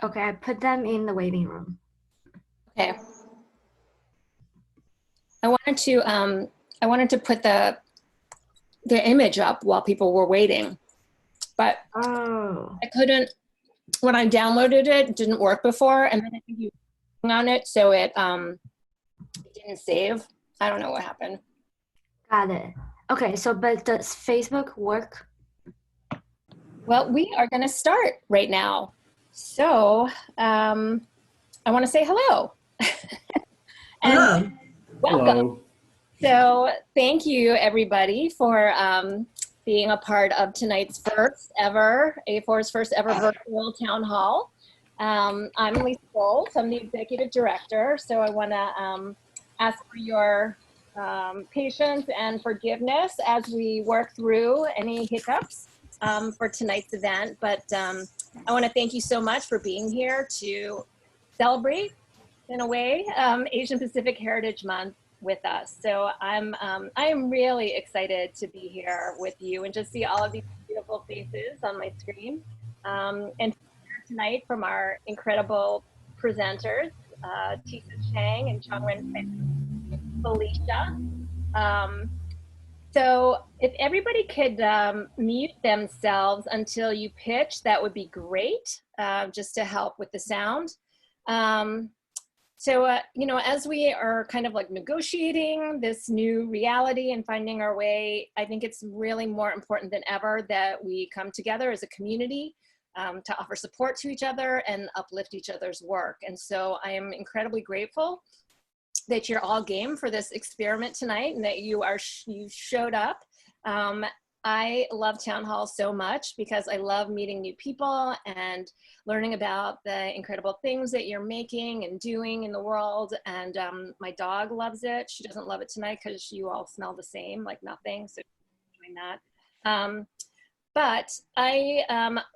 Okay, I put them in the waiting room. Okay. I wanted to put the image up while people were waiting, but Oh, I couldn't. When I downloaded it, it didn't work before, and then I think you were on it, so it didn't save. I don't know what happened. got it. Okay, so but does Facebook work? Well, we are going to start right now. So I want to say hello and Hello. welcome. Hello. So thank you, everybody, for being a part of tonight's first ever, A4's first ever virtual town hall. I'm Lisa Bowles. I'm the executive director. So I want to ask for your patience and forgiveness as we work through any hiccups for tonight's event. But I want to thank you so much for being here to celebrate, in a way, Asian Pacific Heritage Month with us. So I am really excited to be here with you and just see all of these beautiful faces on my screen. And tonight from our incredible presenters, Tisa Chang and Chongren Felicia. So if everybody could mute themselves until you pitch, that would be great, just to help with the sound. So, you know, as we are kind of like negotiating this new reality and finding our way, I think it's really more important than ever that we come together as a community to offer support to each other and uplift each other's work. And so I am incredibly grateful that you're all game for this experiment tonight and that you showed up. I love town hall so much because I love meeting new people and learning about the incredible things that you're making and doing in the world. And my dog loves it. She doesn't love it tonight because you all smell the same, like nothing. So doing that. But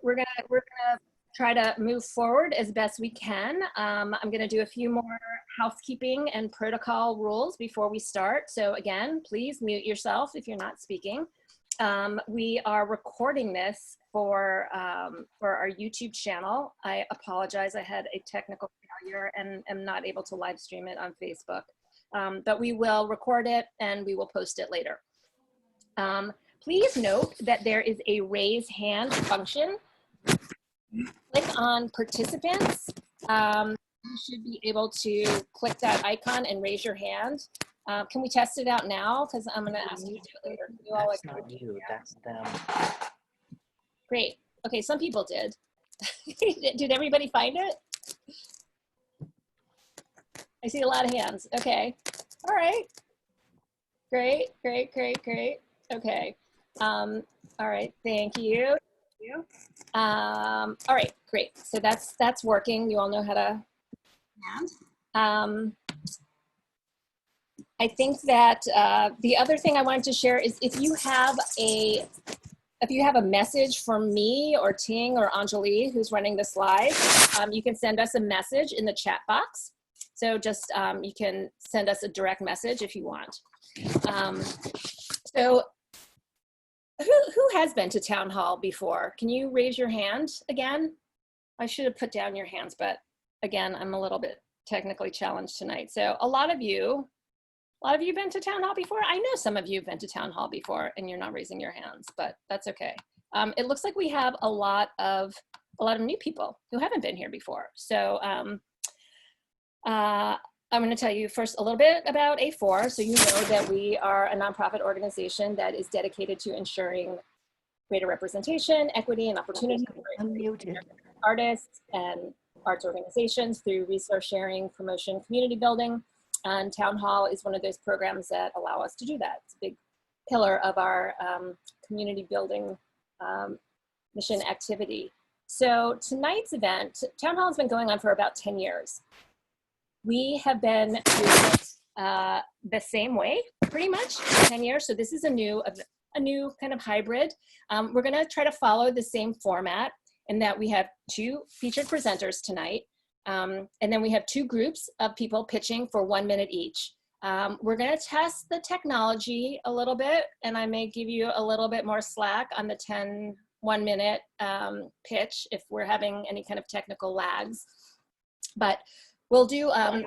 we're gonna try to move forward as best we can. I'm gonna do a few more housekeeping and protocol rules before we start. So again, please mute yourself if you're not speaking. We are recording this for our YouTube channel. I apologize, I had a technical failure and am not able to live stream it on Facebook. But we will record it and we will post it later. Please note that there is a raise hand function. Click on participants. You should be able to click that icon and raise your hand. Can we test it out now? Because I'm going to ask you to do it later. You all That's not you, that's them. Great. Okay, some people did. Did everybody find it? I see a lot of hands. Okay. All right. Great, great, great, great. Okay. All right. Thank you. All right. Great. So that's working. You all know how to hand. I think that the other thing I wanted to share is if you have a message from me or Ting or Anjali, who's running the slides, you can send us a message in the chat box. So just you can send us a direct message if you want. So who has been to town hall before? Can you raise your hand again? I should have put down your hands, but again, I'm a little bit technically challenged tonight. So a lot of you been to town hall before? I know some of you have been to town hall before and you're not raising your hands, but that's okay. It looks like we have a lot of new people who haven't been here before. So I'm going to tell you first a little bit about A4. So you know that we are a nonprofit organization that is dedicated to ensuring greater representation, equity, and opportunity for artists and arts organizations through resource sharing, promotion, community building. And Town Hall is one of those programs that allow us to do that. It's a big pillar of our community building mission activity. So tonight's event, Town Hall has been going on for about 10 years. We have been doing it the same way, pretty much, for 10 years. So this is a new kind of hybrid. We're gonna try to follow the same format in that we have 2 featured presenters tonight. And then we have 2 groups of people pitching for 1 minute each. We're gonna test the technology a little bit, and I may give you a little bit more slack on the 10 1-minute pitch if we're having any kind of technical lags. But we'll do our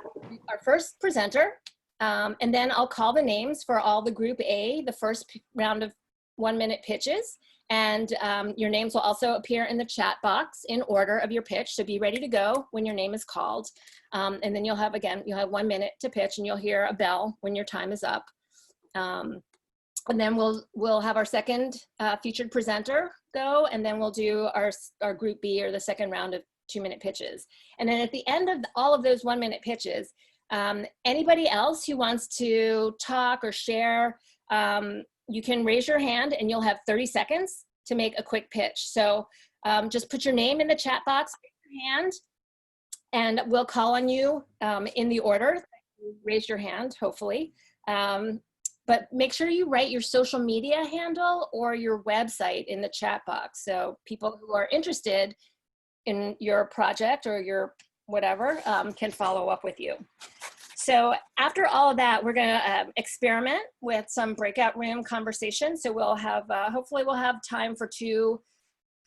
first presenter, and then I'll call the names for all the group A, the first round of 1-minute pitches. And your names will also appear in the chat box in order of your pitch. So be ready to go when your name is called. And then you'll have 1 minute to pitch, and you'll hear a bell when your time is up. And then we'll have our second featured presenter go, and then we'll do our group B, or the second round of 2-minute pitches. And then at the end of all of those 1-minute pitches, anybody else who wants to talk or share, you can raise your hand, and you'll have 30 seconds to make a quick pitch. So just put your name in the chat box, raise your hand, and we'll call on you in the order that you raised your hand, hopefully. But make sure you write your social media handle or your website in the chat box, so people who are interested in your project or your whatever can follow up with you. So after all of that, we're gonna experiment with some breakout room conversation. So we'll have, hopefully we'll have time for 2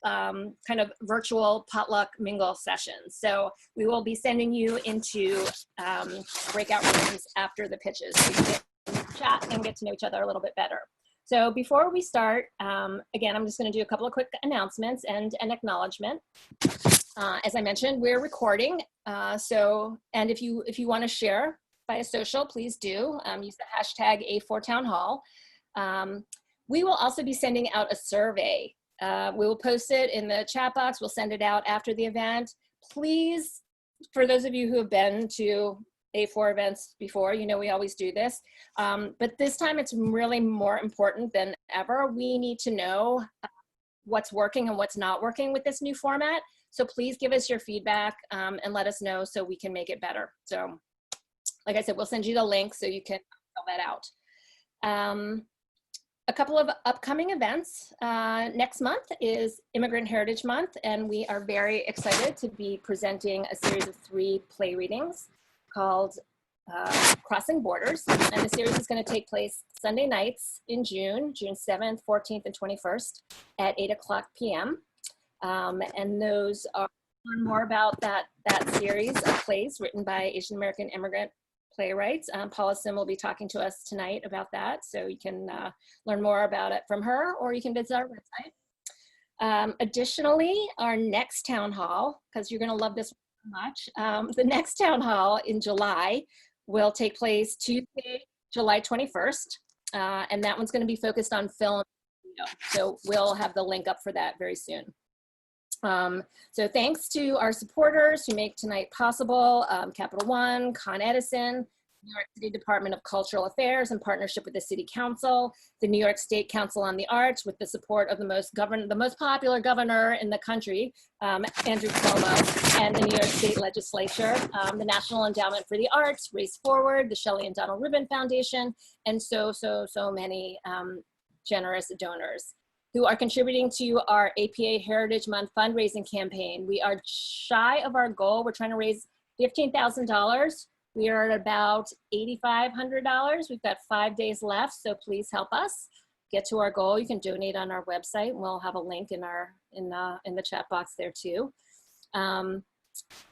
kind of virtual potluck mingle sessions. So we will be sending you into breakout rooms after the pitches, so you can chat and get to know each other a little bit better. So before we start, again, I'm just gonna do a couple of quick announcements and an acknowledgement. As I mentioned, we're recording. And if you wanna share via social, please do. Use the hashtag A4Townhall. We will also be sending out a survey. We will post it in the chat box. We'll send it out after the event. Please, for those of you who have been to A4 events before, you know we always do this. But this time it's really more important than ever. We need to know what's working and what's not working with this new format. So please give us your feedback and let us know so we can make it better. So like I said, we'll send you the link so you can fill that out. A couple of upcoming events. Next month is Immigrant Heritage Month, and we are very excited to be presenting a series of 3 play readings called Crossing Borders. And the series is going to take place Sunday nights in June 7th, 14th, and 21st at 8:00 p.m. And those are, learn more about that series of plays written by Asian American immigrant playwrights. Paula Sim will be talking to us tonight about that, so you can learn more about it from her, or you can visit our website. Additionally, our next town hall, because you're going to love this much, the next town hall in July will take place Tuesday, July 21st, and that one's going to be focused on film. So we'll have the link up for that very soon. So thanks to our supporters who make tonight possible, Capital One, Con Edison, New York City Department of Cultural Affairs in partnership with the City Council, the New York State Council on the Arts with the support of the most popular governor in the country, Andrew Cuomo, and the New York State Legislature, the National Endowment for the Arts, Race Forward, the Shelley and Donald Rubin Foundation, and so many generous donors who are contributing to our APA Heritage Month fundraising campaign. We are shy of our goal. We're trying to raise $15,000. We are at about $8,500. We've got 5 days left, so please help us get to our goal. You can donate on our website. We'll have a link in the chat box there too.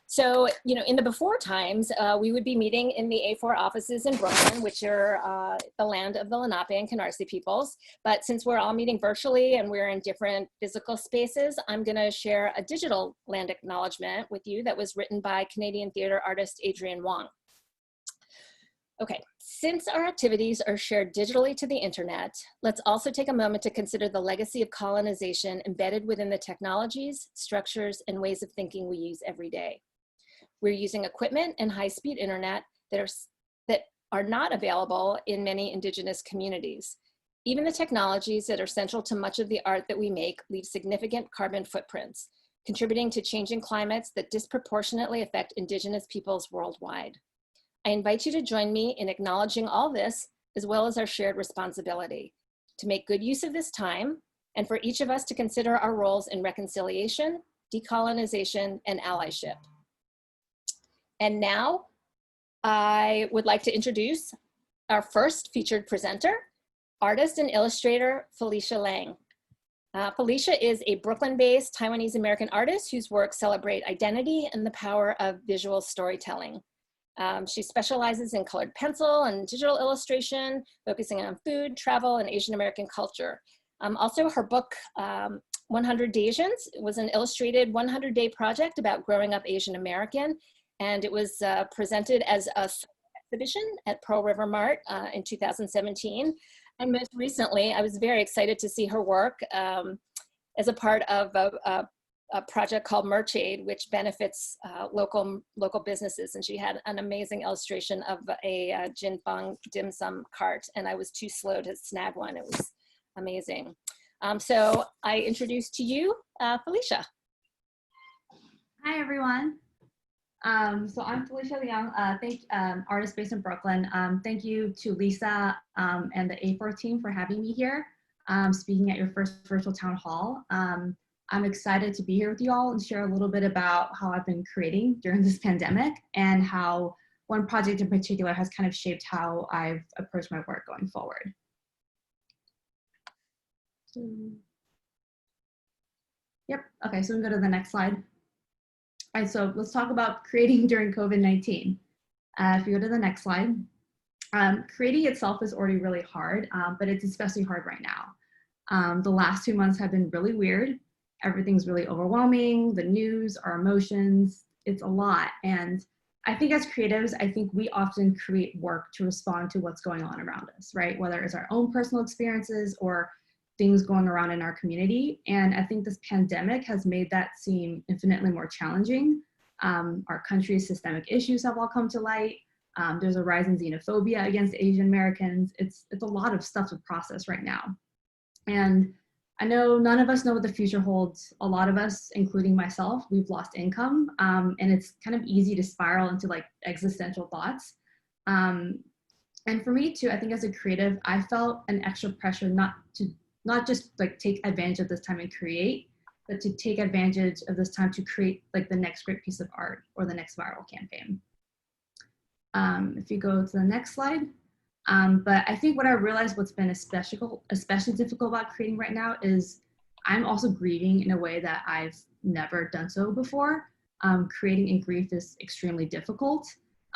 So, you know, in the before times, we would be meeting in the A4 offices in Brooklyn, which are the land of the Lenape and Canarsie peoples. But since we're all meeting virtually and we're in different physical spaces, I'm going to share a digital land acknowledgement with you that was written by Canadian theater artist Adrienne Wong. Okay, since our activities are shared digitally to the internet, let's also take a moment to consider the legacy of colonization embedded within the technologies, structures, and ways of thinking we use every day. We're using equipment and high-speed internet that are not available in many indigenous communities. Even the technologies that are central to much of the art that we make leave significant carbon footprints, contributing to changing climates that disproportionately affect indigenous peoples worldwide. I invite you to join me in acknowledging all this, as well as our shared responsibility, to make good use of this time, and for each of us to consider our roles in reconciliation, decolonization, and allyship. And now, I would like to introduce our first featured presenter, artist and illustrator, Felicia Liang. Felicia is a Brooklyn-based Taiwanese-American artist whose works celebrate identity and the power of visual storytelling. She specializes in colored pencil and digital illustration, focusing on food, travel, and Asian American culture. Also, her book, 100 Asians, was an illustrated 100-day project about growing up Asian American, and it was presented as a exhibition at Pearl River Mart in 2017. And most recently, I was very excited to see her work as a part of a project called Merch Aid, which benefits local businesses. And she had an amazing illustration of a Jin Fang dim sum cart, and I was too slow to snag one. It was amazing. So I introduce to you, Felicia. Hi, everyone. So I'm Felicia Liang, artist based in Brooklyn. Thank you to Lisa and the A4 team for having me here, speaking at your first virtual town hall. I'm excited to be here with you all and share a little bit about how I've been creating during this pandemic and how one project in particular has kind of shaped how I've approached my work going forward. Yep, okay, so we can go to the next slide. All right, so let's talk about creating during COVID-19. If you go to the next slide, creating itself is already really hard, but it's especially hard right now. The last 2 months have been really weird. Everything's really overwhelming, the news, our emotions, it's a lot. And I think as creatives, I think we often create work to respond to what's going on around us, right? Whether it's our own personal experiences or things going around in our community. And I think this pandemic has made that seem infinitely more challenging. Our country's systemic issues have all come to light. There's a rise in xenophobia against Asian Americans. It's a lot of stuff to process right now. And I know none of us know what the future holds. A lot of us, including myself, we've lost income, and it's kind of easy to spiral into like existential thoughts. And for me too, I think as a creative, I felt an extra pressure not just like take advantage of this time and create, but to take advantage of this time to create like the next great piece of art or the next viral campaign. If you go to the next slide. But I think what I realized what's been especially difficult about creating right now is I'm also grieving in a way that I've never done so before. Creating in grief is extremely difficult.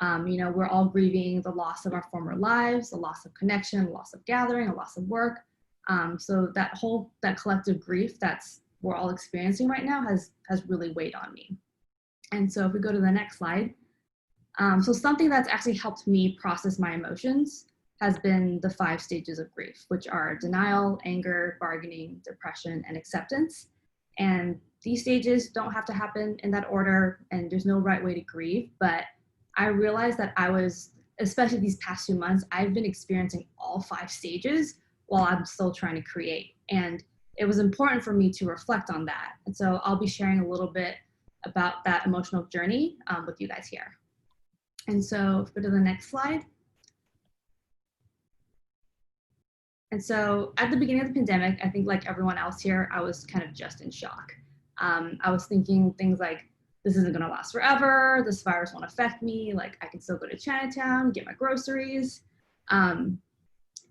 You know, we're all grieving the loss of our former lives, the loss of connection, loss of gathering, a loss of work. So that collective grief that's we're all experiencing right now has really weighed on me. And so if we go to the next slide. So something that's actually helped me process my emotions has been the 5 stages of grief, which are denial, anger, bargaining, depression, and acceptance. And these stages don't have to happen in that order, and there's no right way to grieve, but I realized that especially these past 2 months, I've been experiencing all 5 stages while I'm still trying to create. And it was important for me to reflect on that. And so I'll be sharing a little bit about that emotional journey with you guys here. And so if we go to the next slide. And so at the beginning of the pandemic, I think like everyone else here, I was kind of just in shock. I was thinking things like, this isn't gonna last forever, this virus won't affect me, like I can still go to Chinatown, get my groceries.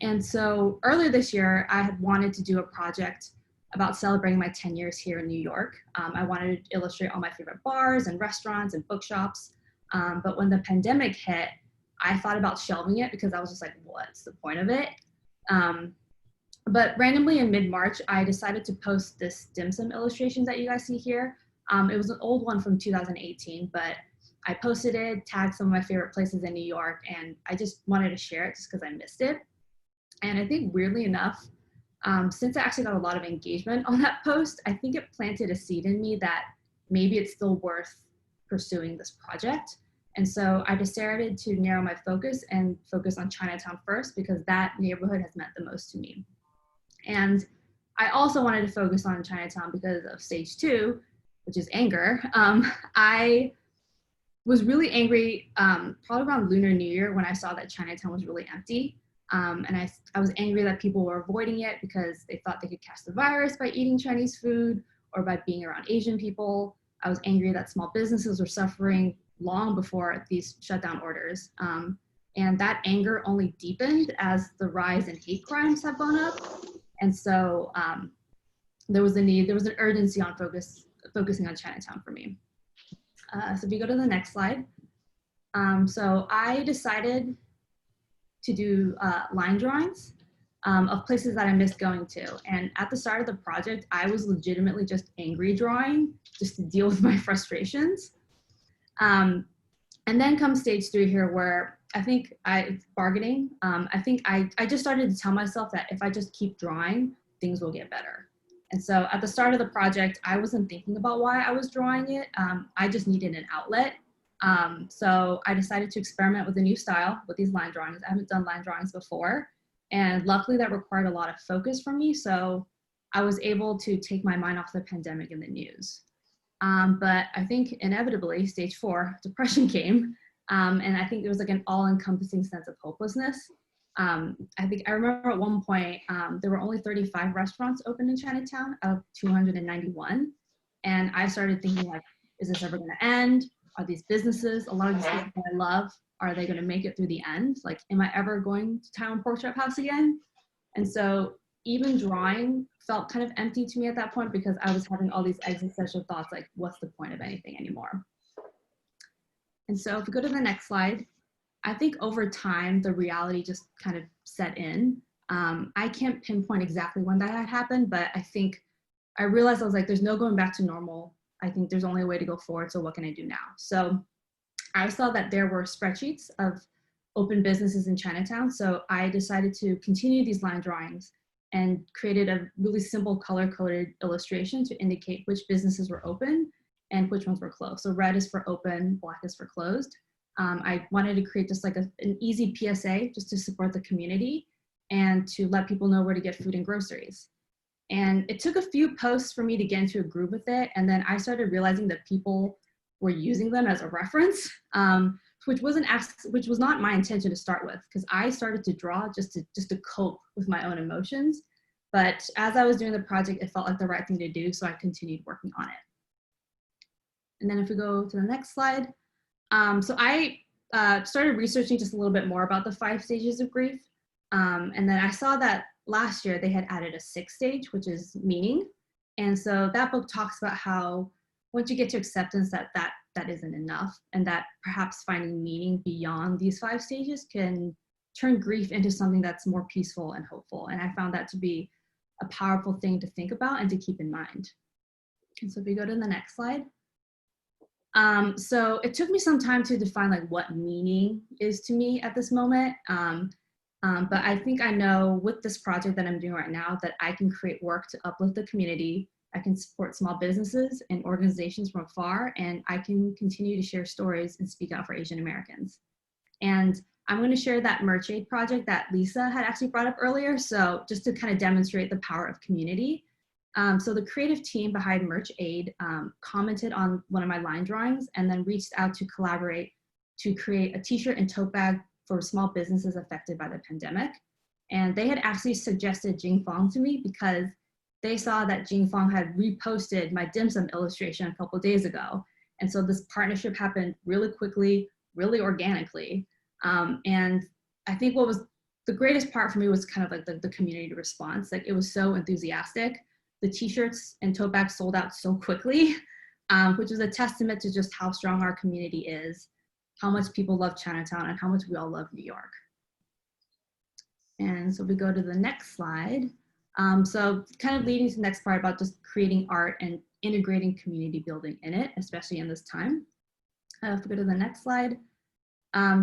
And so earlier this year, I had wanted to do a project about celebrating my 10 years here in New York. I wanted to illustrate all my favorite bars and restaurants and bookshops. But when the pandemic hit, I thought about shelving it because I was just like, what's the point of it? But randomly in mid-March, I decided to post this dim sum illustration that you guys see here. It was an old one from 2018, but I posted it, tagged some of my favorite places in New York, and I just wanted to share it just because I missed it. And I think weirdly enough, since I actually got a lot of engagement on that post, I think it planted a seed in me that maybe it's still worth pursuing this project. And so I decided to narrow my focus and focus on Chinatown first because that neighborhood has meant the most to me. And I also wanted to focus on Chinatown because of stage 2, which is anger. I was really angry probably around Lunar New Year when I saw that Chinatown was really empty. And I was angry that people were avoiding it because they thought they could catch the virus by eating Chinese food or by being around Asian people. I was angry that small businesses were suffering long before these shutdown orders. And that anger only deepened as the rise in hate crimes have gone up. And so there was a need, there was an urgency on focusing on Chinatown for me. So if you go to the next slide. So I decided to do line drawings of places that I missed going to. And at the start of the project, I was legitimately just angry drawing just to deal with my frustrations. And then comes stage 3 here, where I think bargaining. I think I just started to tell myself that if I just keep drawing, things will get better. And so at the start of the project, I wasn't thinking about why I was drawing it. I just needed an outlet. So I decided to experiment with a new style with these line drawings. I haven't done line drawings before. And luckily that required a lot of focus from me. So I was able to take my mind off the pandemic and the news. But I think inevitably, stage 4, depression came. And I think there was like an all-encompassing sense of hopelessness. I remember at one point, there were only 35 restaurants open in Chinatown out of 291. And I started thinking like, is this ever gonna end? Are these businesses, a lot of these people that I love, are they gonna make it through the end? Like, am I ever going to Taiwan Pork Chop House again? And so even drawing felt kind of empty to me at that point because I was having all these existential thoughts like, what's the point of anything anymore? And so if we go to the next slide, I think over time, the reality just kind of set in. I can't pinpoint exactly when that had happened, but I think I realized I was like, there's no going back to normal. I think there's only a way to go forward, so what can I do now? So I saw that there were spreadsheets of open businesses in Chinatown, so I decided to continue these line drawings and created a really simple color-coded illustration to indicate which businesses were open and which ones were closed. So red is for open, black is for closed. I wanted to create just like an easy PSA just to support the community and to let people know where to get food and groceries. And it took a few posts for me to get into a groove with it. And then I started realizing that people were using them as a reference, which was not my intention to start with, because I started to draw just to cope with my own emotions. But as I was doing the project, it felt like the right thing to do. So I continued working on it. And then if we go to the next slide. So I started researching just a little bit more about the 5 stages of grief. And then I saw that last year they had added a 6th stage, which is meaning. And so that book talks about how once you get to acceptance that isn't enough, and that perhaps finding meaning beyond these 5 stages can turn grief into something that's more peaceful and hopeful. And I found that to be a powerful thing to think about and to keep in mind. And so if we go to the next slide. So it took me some time to define like what meaning is to me at this moment. But I think I know with this project that I'm doing right now that I can create work to uplift the community. I can support small businesses and organizations from afar, and I can continue to share stories and speak out for Asian Americans. And I'm going to share that Merch Aid project that Lisa had actually brought up earlier. So just to kind of demonstrate the power of community. So the creative team behind Merch Aid commented on one of my line drawings and then reached out to collaborate to create a t-shirt and tote bag for small businesses affected by the pandemic. And they had actually suggested Jing Fong to me because they saw that Jing Fong had reposted my dim sum illustration a couple of days ago. And so this partnership happened really quickly, really organically. And I think what was the greatest part for me was kind of like the community response. Like it was so enthusiastic. The t-shirts and tote bags sold out so quickly, which is a testament to just how strong our community is, how much people love Chinatown, and how much we all love New York. And so we go to the next slide. So kind of leading to the next part about just creating art and integrating community building in it, especially in this time. If we go to the next slide.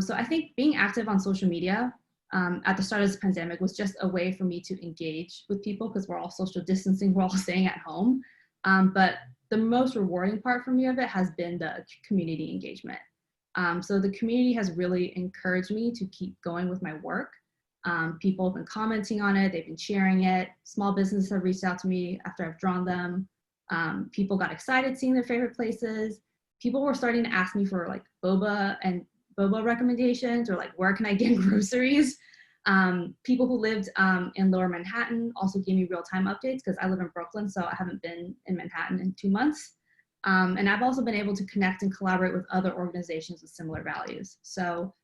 So I think being active on social media at the start of this pandemic was just a way for me to engage with people because we're all social distancing, we're all staying at home. But the most rewarding part for me of it has been the community engagement. So the community has really encouraged me to keep going with my work. People have been commenting on it, they've been sharing it. Small businesses have reached out to me after I've drawn them. People got excited seeing their favorite places. People were starting to ask me for like boba recommendations or like where can I get groceries. People who lived in Lower Manhattan also gave me real-time updates because I live in Brooklyn, so I haven't been in Manhattan in 2 months. And I've also been able to connect and collaborate with other organizations with similar values. So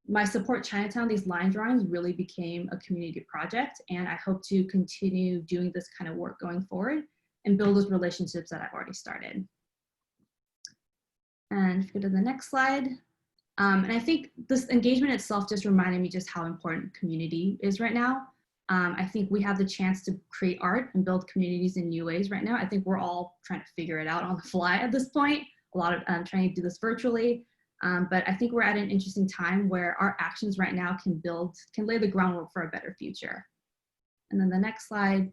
my Support Chinatown, these line drawings really became a community project, and I hope to continue doing this kind of work going forward and build those relationships that I've already started. And if you go to the next slide. And I think this engagement itself just reminded me just how important community is right now. I think we have the chance to create art and build communities in new ways right now. I think we're all trying to figure it out on the fly at this point. A lot of trying to do this virtually. But I think we're at an interesting time where our actions right now can lay the groundwork for a better future. And then the next slide,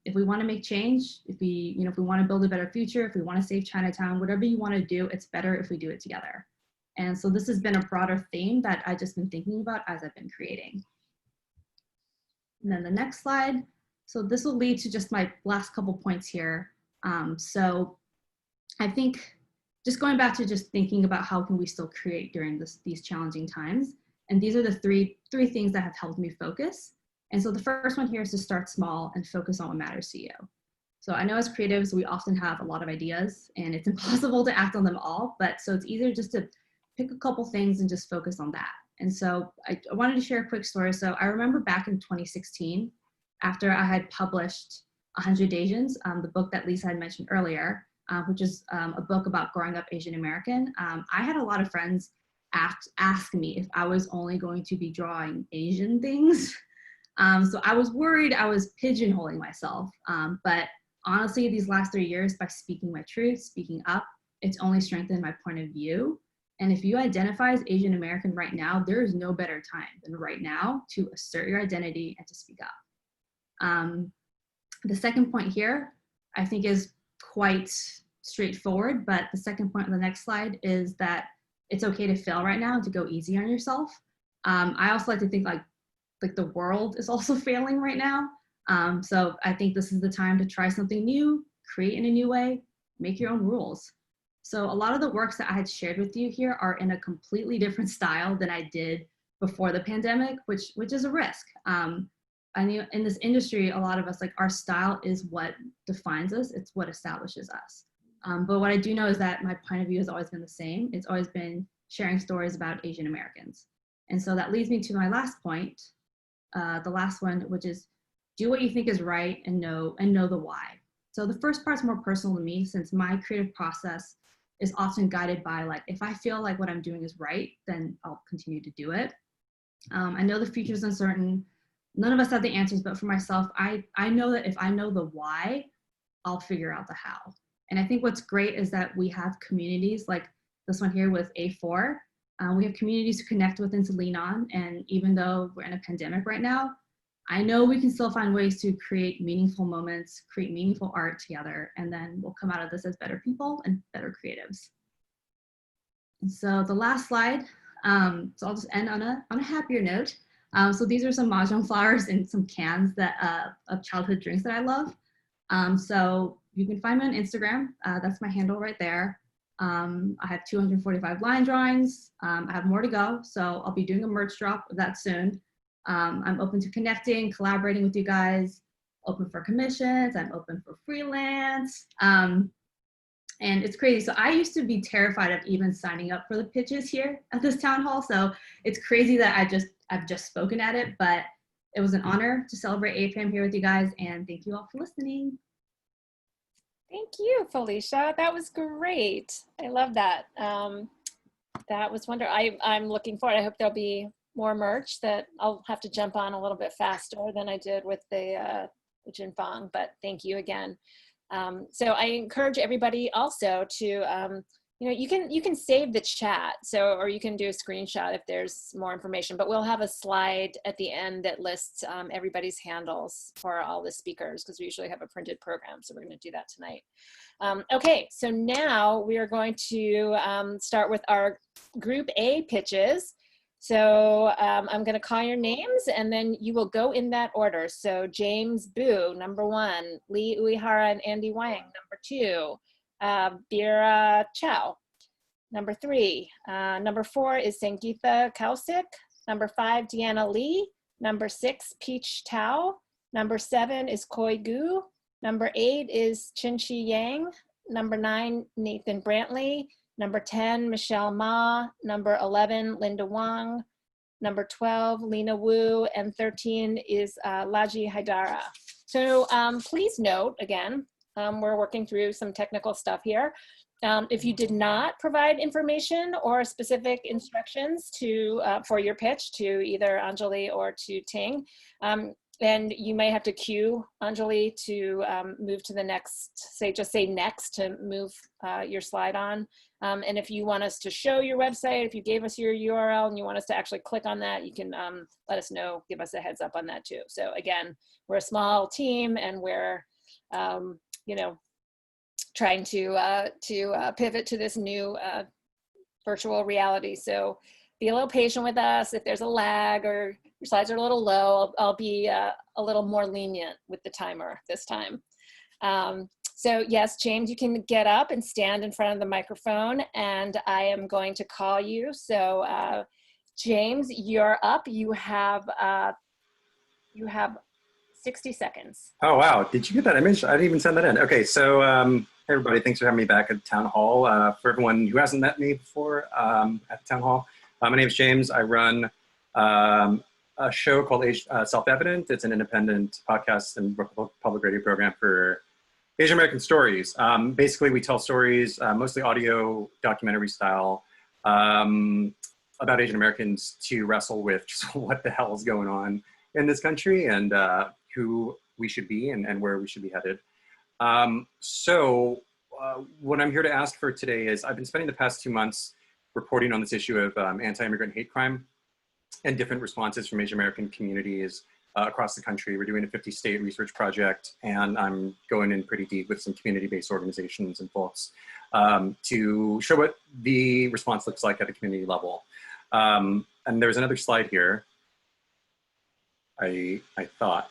if we want to make change, if we want to build a better future, if we want to save Chinatown, whatever you want to do, it's better if we do it together. And so this has been a broader theme that I've just been thinking about as I've been creating. And then the next slide. So this will lead to just my last couple points here. So I think just going back to just thinking about how can we still create during these challenging times. And these are the three things that have helped me focus. And so the first one here is to start small and focus on what matters to you. So I know as creatives, we often have a lot of ideas and it's impossible to act on them all, but so it's easier just to pick a couple things and just focus on that. And so I wanted to share a quick story. So I remember back in 2016, after I had published 100 Asians, the book that Lisa had mentioned earlier, which is a book about growing up Asian American. I had a lot of friends ask me if I was only going to be drawing Asian things. So I was worried I was pigeonholing myself. But honestly, these last 3 years, by speaking my truth, speaking up, it's only strengthened my point of view. And if you identify as Asian American right now, there is no better time than right now to assert your identity and to speak up. The second point here, I think is quite straightforward, but the second point on the next slide is that it's okay to fail right now and to go easy on yourself. I also like to think like the world is also failing right now. So I think this is the time to try something new, create in a new way, make your own rules. So a lot of the works that I had shared with you here are in a completely different style than I did before the pandemic, which is a risk. I mean, in this industry, a lot of us, like, our style is what defines us. It's what establishes us. But what I do know is that my point of view has always been the same. It's always been sharing stories about Asian Americans. And so that leads me to my last point, the last one, which is do what you think is right and know the why. So the first part's more personal to me, since my creative process is often guided by, like, if I feel like what I'm doing is right, then I'll continue to do it. I know the future is uncertain. None of us have the answers, but for myself, I know that if I know the why, I'll figure out the how. And I think what's great is that we have communities like this one here with A4. We have communities to connect with and to lean on. And even though we're in a pandemic right now, I know we can still find ways to create meaningful moments, create meaningful art together, and then we'll come out of this as better people and better creatives. And so the last slide, so I'll just end on a happier note. So these are some mahjong flowers and some cans of childhood drinks that I love. So you can find me on Instagram. That's my handle right there. I have 245 line drawings. I have more to go, so I'll be doing a merch drop of that soon. I'm open to connecting, collaborating with you guys, open for commissions, I'm open for freelance. And it's crazy. So I used to be terrified of even signing up for the pitches here at this town hall. So it's crazy that I've just spoken at it, but it was an honor to celebrate APAM here with you guys, and thank you all for listening. Thank you, Felicia. That was great. I love that. That was wonderful. I'm looking forward. I hope there'll be more merch that I'll have to jump on a little bit faster than I did with the Jinfang, but thank you again. So I encourage everybody also to, you can save the chat, or you can do a screenshot if there's more information, but we'll have a slide at the end that lists everybody's handles for all the speakers, because we usually have a printed program, so we're going to do that tonight. Okay, so now we are going to start with our Group A pitches. So I'm going to call your names, and then you will go in that order. So James Bu, number 1, Lee Uehara and Andy Wang, number 2, Bira Chow, number 3. Number 4 is Sangeetha Kausik, number 5, Deanna Lee, number 6, Peach Tao, number 7 is Koi Gu, number 8 is Chin-Chi Yang, number 9, Nathan Brantley, number 10, Michelle Ma, number 11, Linda Wang, number 12, Lena Wu, and 13 is Laji Haidara. So please note, again, We're working through some technical stuff here. If you did not provide information or specific instructions for your pitch to either Anjali or to Ting, then you may have to cue Anjali to move to the next, just say next to move your slide on. And if you want us to show your website, if you gave us your URL and you want us to actually click on that, you can let us know, give us a heads up on that too. So again, we're a small team and we're, you know, trying to pivot to this new virtual reality. So be a little patient with us. If there's a lag or your slides are a little low, I'll be a little more lenient with the timer this time. So yes, James, you can get up and stand in front of the microphone and I am going to call you. So James, you're up. You have 60 seconds. Oh, wow. Did you get that image? I didn't even send that in. Okay, so hey everybody, thanks for having me back at Town Hall. For everyone who hasn't met me before at Town Hall, my name is James. I run a show called Self-Evident. It's an independent podcast and public radio program for Asian American stories. Basically, we tell stories, mostly audio documentary style, about Asian Americans to wrestle with just what the hell is going on in this country and who we should be and where we should be headed. So what I'm here to ask for today is I've been spending the past 2 months reporting on this issue of anti-immigrant hate crime and different responses from Asian American communities across the country. We're doing a 50-state research project, and I'm going in pretty deep with some community-based organizations and folks to show what the response looks like at a community level. And there's another slide here. I thought,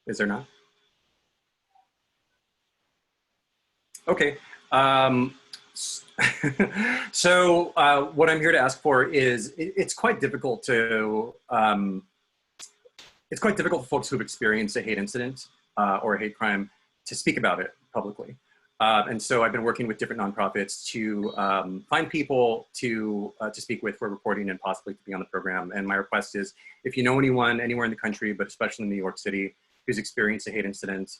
is there not? Okay. So what I'm here to ask for is it's quite difficult for folks who've experienced a hate incident or a hate crime to speak about it publicly. And so I've been working with different nonprofits to find people to speak with for reporting and possibly to be on the program. And my request is, if you know anyone anywhere in the country, but especially in New York City, who's experienced a hate incident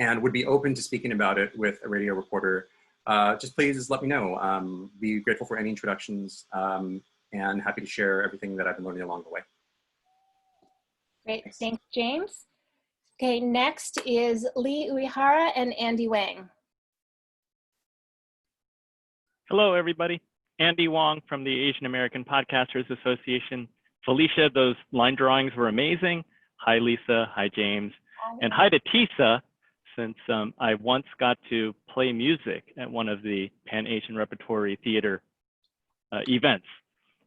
and would be open to speaking about it with a radio reporter, just please let me know. Be grateful for any introductions and happy to share everything that I've been learning along the way. Great, thanks, James. Okay, next is Lee Uehara and Andy Wang. Hello, everybody. Andy Wang from the Asian American Podcasters Association. Felicia, those line drawings were amazing. Hi, Lisa. Hi, James. And hi to Tisa, since I once got to play music at one of the Pan-Asian Repertory Theater events.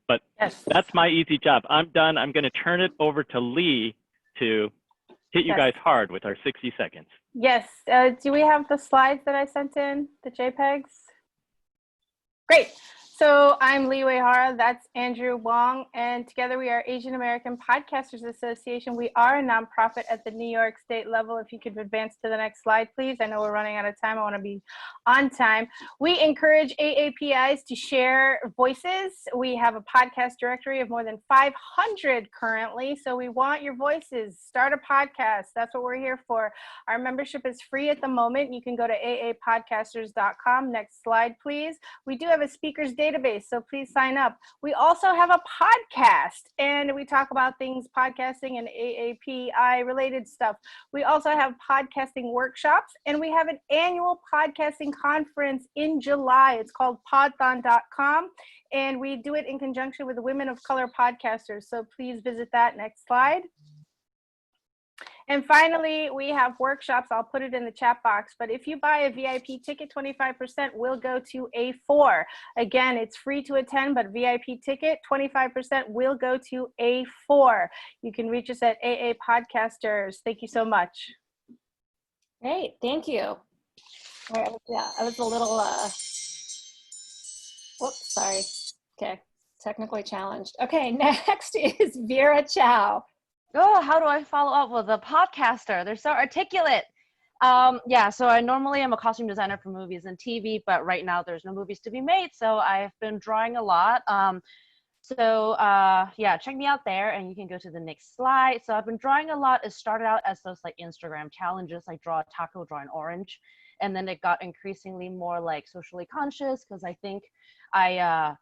But yes, that's my easy job. I'm done. I'm going to turn it over to Lee to hit you guys hard with our 60 seconds. Yes. Do we have the slides that I sent in, the JPEGs? Great. So I'm Lee Uehara, that's Andrew Wong, and together we are Asian American Podcasters Association. We are a nonprofit at the New York State level. If you could advance to the next slide, please. I know we're running out of time. I want to be on time. We encourage AAPIs to share voices. We have a podcast directory of more than 500 currently, so we want your voices. Start a podcast. That's what we're here for. Our membership is free at the moment. You can go to aapodcasters.com. Next slide, please. We do have a speakers database, so please sign up. We also have a podcast, and we talk about things podcasting and AAPI related stuff. We also have podcasting workshops, and we have an annual podcasting conference in July. It's called podthon.com, and we do it in conjunction with Women of Color Podcasters, so please visit that. Next slide. And finally, we have workshops. I'll put it in the chat box, but if you buy a VIP ticket, 25% will go to A4. Again, it's free to attend, but VIP ticket, 25% will go to A4. You can reach us at AA Podcasters. Thank you so much. Great, thank you. All right, yeah, I was a little, whoops, sorry. Okay, technically challenged. Okay, next is Vera Chow. Oh, how do I follow up with a podcaster? They're so articulate. Yeah, so I normally am a costume designer for movies and TV, but right now there's no movies to be made, so I've been drawing a lot. So yeah, check me out there, and you can go to the next slide. So I've been drawing a lot. It started out as those like Instagram challenges, like draw a taco, draw an orange. And then it got increasingly more like socially conscious, because I think I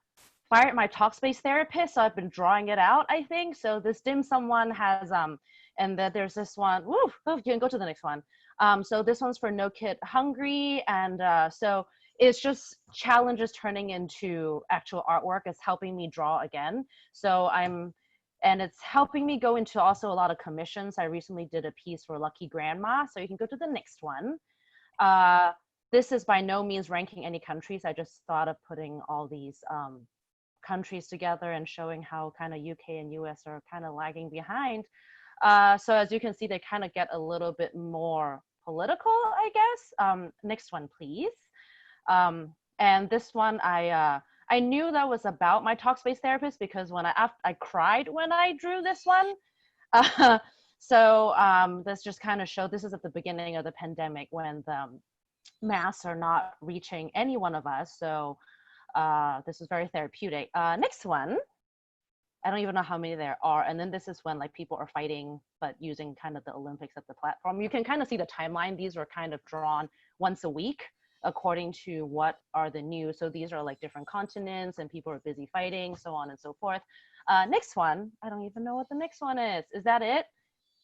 fired my Talkspace therapist, so I've been drawing it out, I think. So this dim sum one has, and then there's this one, woo, oh, you can go to the next one. So this one's for No Kid Hungry, and so it's just challenges turning into actual artwork. It's helping me draw again. So and it's helping me go into also a lot of commissions. I recently did a piece for Lucky Grandma, so you can go to the next one. This is by no means ranking any countries. I just thought of putting all these countries together and showing how kind of UK and US are kind of lagging behind. So as you can see, they kind of get a little bit more political, I guess. Next one, please. And this one, I knew that was about my Talkspace therapist, because when I cried when I drew this one. So this just kind of showed, this is at the beginning of the pandemic when the masks are not reaching any one of us. So this is very therapeutic. Next one. I don't even know how many there are. And then this is when like people are fighting, but using kind of the Olympics as the platform. You can kind of see the timeline. These were kind of drawn once a week according to what are the news. So these are like different continents and people are busy fighting, so on and so forth. Next one. I don't even know what the next one is. Is that it?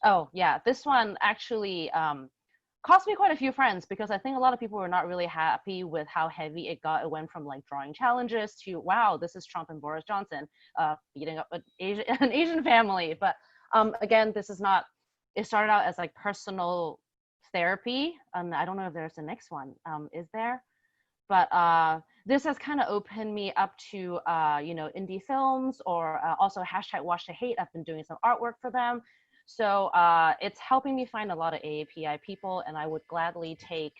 Oh yeah, this one actually cost me quite a few friends, because I think a lot of people were not really happy with how heavy it got. It went from like drawing challenges to, wow, this is Trump and Boris Johnson beating up an Asian family. But again, this is not, it started out as like personal therapy. I don't know if there's the next one, is there? But this has kind of opened me up to, you know, indie films, or also hashtag Watch the Hate. I've been doing some artwork for them. So it's helping me find a lot of AAPI people, and I would gladly take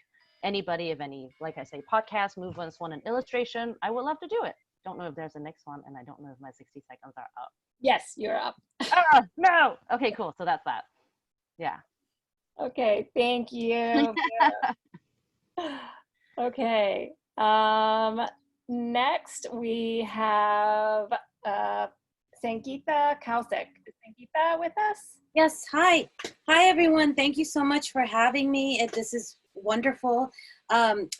anybody of any, like I say, podcast, movements, want an illustration. I would love to do it. Don't know if there's a next one, and I don't know if my 60 seconds are up. Yes, you're up. No. Okay, cool. So that's that. Yeah. Okay, thank you. Okay. Next we have Sangeeta Kausik. Is Sangeeta with us? Yes, hi. Hi, everyone. Thank you so much for having me. This is wonderful.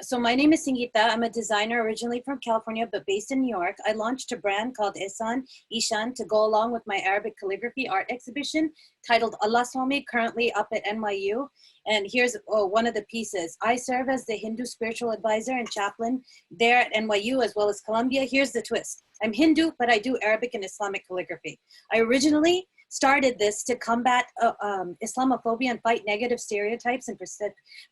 So my name is Sangeeta. I'm a designer originally from California, but based in New York. I launched a brand called Ishan to go along with my Arabic calligraphy art exhibition titled Allah Swami, currently up at NYU. And here's one of the pieces. I serve as the Hindu spiritual advisor and chaplain there at NYU as well as Columbia. Here's the twist. I'm Hindu, but I do Arabic and Islamic calligraphy. I originally started this to combat Islamophobia and fight negative stereotypes and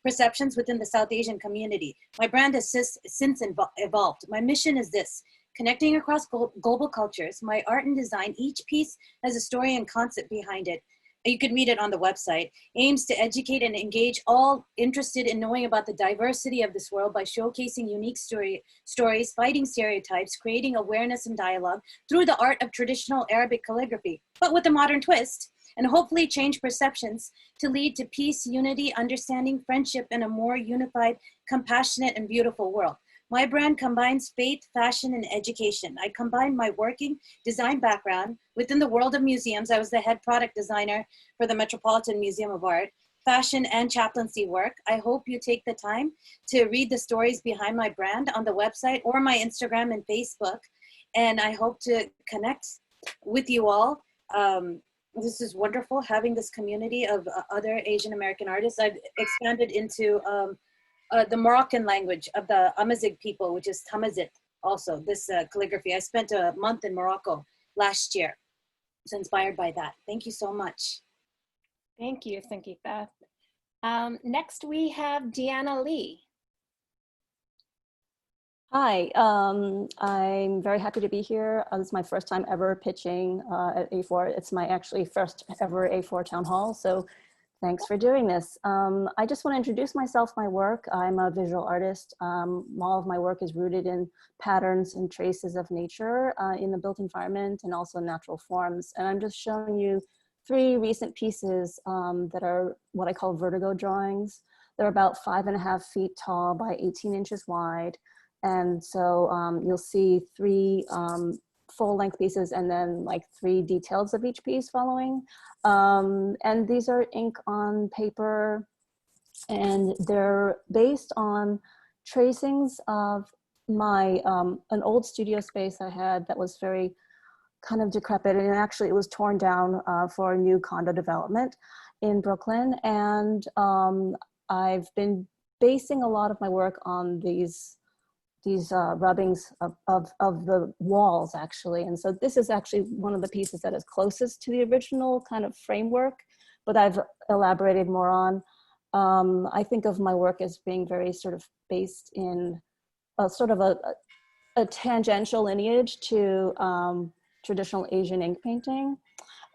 perceptions within the South Asian community. My brand has since evolved. My mission is this: connecting across global cultures. My art and design, each piece has a story and concept behind it. You can read it on the website. Aims to educate and engage all interested in knowing about the diversity of this world by showcasing unique stories, fighting stereotypes, creating awareness and dialogue through the art of traditional Arabic calligraphy, but with a modern twist, and hopefully change perceptions to lead to peace, unity, understanding, friendship, and a more unified, compassionate, and beautiful world. My brand combines faith, fashion, and education. I combine my working design background within the world of museums. I was the head product designer for the Metropolitan Museum of Art, fashion, and chaplaincy work. I hope you take the time to read the stories behind my brand on the website or my Instagram and Facebook. And I hope to connect with you all. This is wonderful having this community of other Asian American artists. I've expanded into the Moroccan language of the Amazigh people, which is Tamazight, also, this calligraphy. I spent a month in Morocco last year. So inspired by that. Thank you so much. Thank you, Sangeeta. Next we have Deanna Lee. Hi, I'm very happy to be here. This is my first time ever pitching at A4. It's my actually first ever A4 town hall, so thanks for doing this. I just want to introduce myself, my work. I'm a visual artist. All of my work is rooted in patterns and traces of nature in the built environment and also natural forms. And I'm just showing you 3 recent pieces that are what I call vertigo drawings. They're about 5.5 feet tall by 18 inches wide. And so you'll see 3 full-length pieces and then like 3 details of each piece following. And these are ink on paper, and they're based on tracings of my an old studio space I had that was very kind of decrepit, and actually it was torn down for a new condo development in Brooklyn. And I've been basing a lot of my work on these rubbings of the walls, actually. And so this is actually one of the pieces that is closest to the original kind of framework, but I've elaborated more on. I think of my work as being very sort of based in a sort of a tangential lineage to traditional Asian ink painting.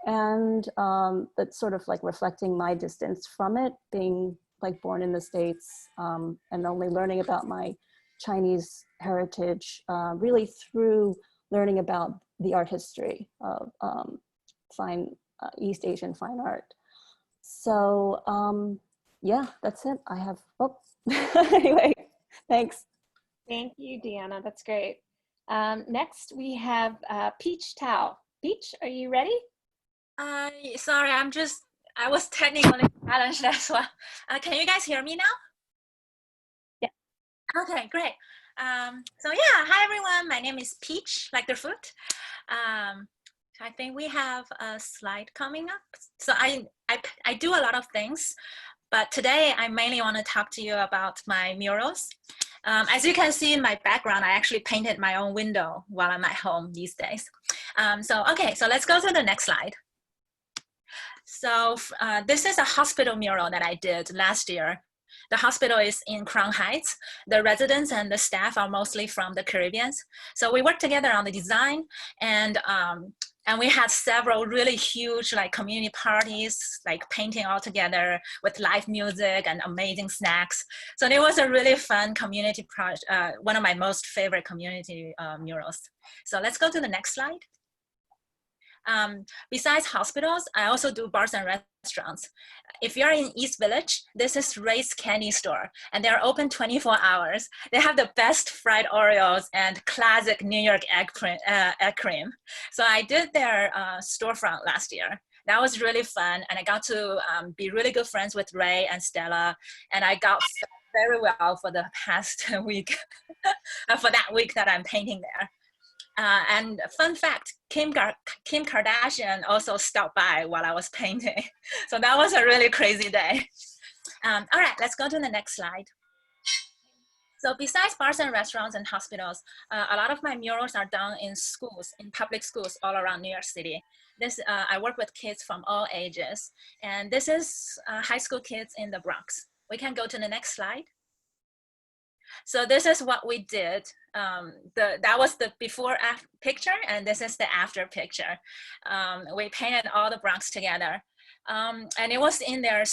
And that's sort of like reflecting my distance from it, being like born in the States and only learning about my Chinese heritage really through learning about the art history of East Asian fine art. So yeah, that's it. I have, oh, anyway, thanks. Thank you, Deanna. That's great. Next, we have Peach Tao. Peach, are you ready? Sorry, I was technically challenged as well. Can you guys hear me now? Yeah. Okay, great. So yeah, hi everyone. My name is Peach, like the fruit. I think we have a slide coming up. So I do a lot of things, but today I mainly want to talk to you about my murals. As you can see in my background, I actually painted my own window while I'm at home these days. Okay, so let's go to the next slide. So this is a hospital mural that I did last year. The hospital is in Crown Heights. The residents and the staff are mostly from the Caribbean. So we worked together on the design, and we had several really huge like community parties, like painting all together with live music and amazing snacks. So it was a really fun community project, one of my most favorite community murals. So let's go to the next slide. Besides hospitals, I also do bars and restaurants. If you're in East Village, this is Ray's Candy Store, and they're open 24 hours. They have the best fried Oreos and classic New York egg cream. So I did their storefront last year. That was really fun, and I got to be really good friends with Ray and Stella, and I got very well for the past week, for that week that I'm painting there. And fun fact, Kim Kardashian also stopped by while I was painting. So that was a really crazy day. All right, let's go to the next slide. So besides bars and restaurants and hospitals, a lot of my murals are done in schools, in public schools all around New York City. I work with kids from all ages. And this is high school kids in the Bronx. We can go to the next slide. So this is what we did. That was the before picture, and this is the after picture. We painted all the Bronx together, and it was in their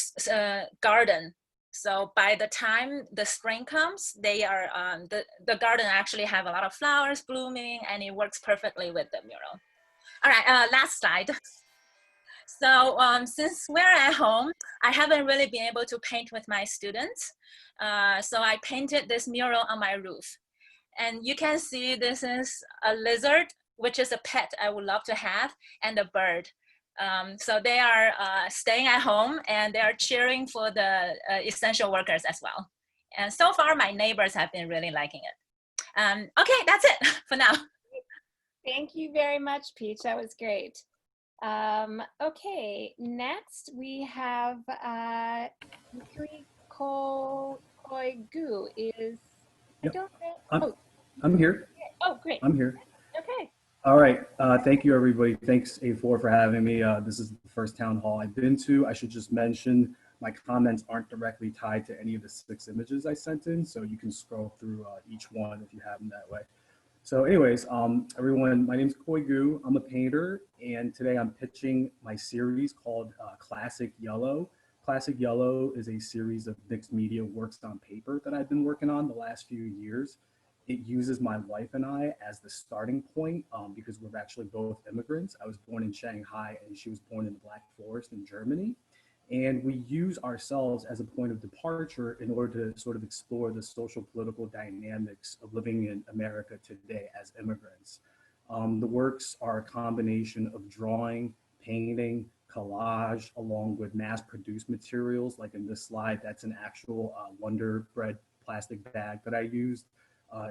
garden. So by the time the spring comes, they are the garden actually have a lot of flowers blooming, and it works perfectly with the mural. All right, last slide. So since we're at home, I haven't really been able to paint with my students. So I painted this mural on my roof. And you can see this is a lizard, which is a pet I would love to have, and a bird. So they are staying at home, and they are cheering for the essential workers as well. And so far, my neighbors have been really liking it. Okay, that's it for now. Thank you very much, Peach. That was great. Okay, next we have Koigu is, yep. I don't know. I'm here. Oh, great. I'm here. Okay. All right. Thank you, everybody. Thanks, A4, for having me. This is the first town hall I've been to. I should just mention my comments aren't directly tied to any of the 6 images I sent in, so you can scroll through each one if you have them that way. So anyways, everyone, my name is Koigu. I'm a painter, and today I'm pitching my series called Classic Yellow. Classic Yellow is a series of mixed media works on paper that I've been working on the last few years. It uses my wife and I as the starting point because we're actually both immigrants. I was born in Shanghai, and she was born in the Black Forest in Germany. And we use ourselves as a point of departure in order to sort of explore the social political dynamics of living in America today as immigrants. The works are a combination of drawing, painting, collage, along with mass-produced materials. Like in this slide, that's an actual Wonder Bread plastic bag that I used.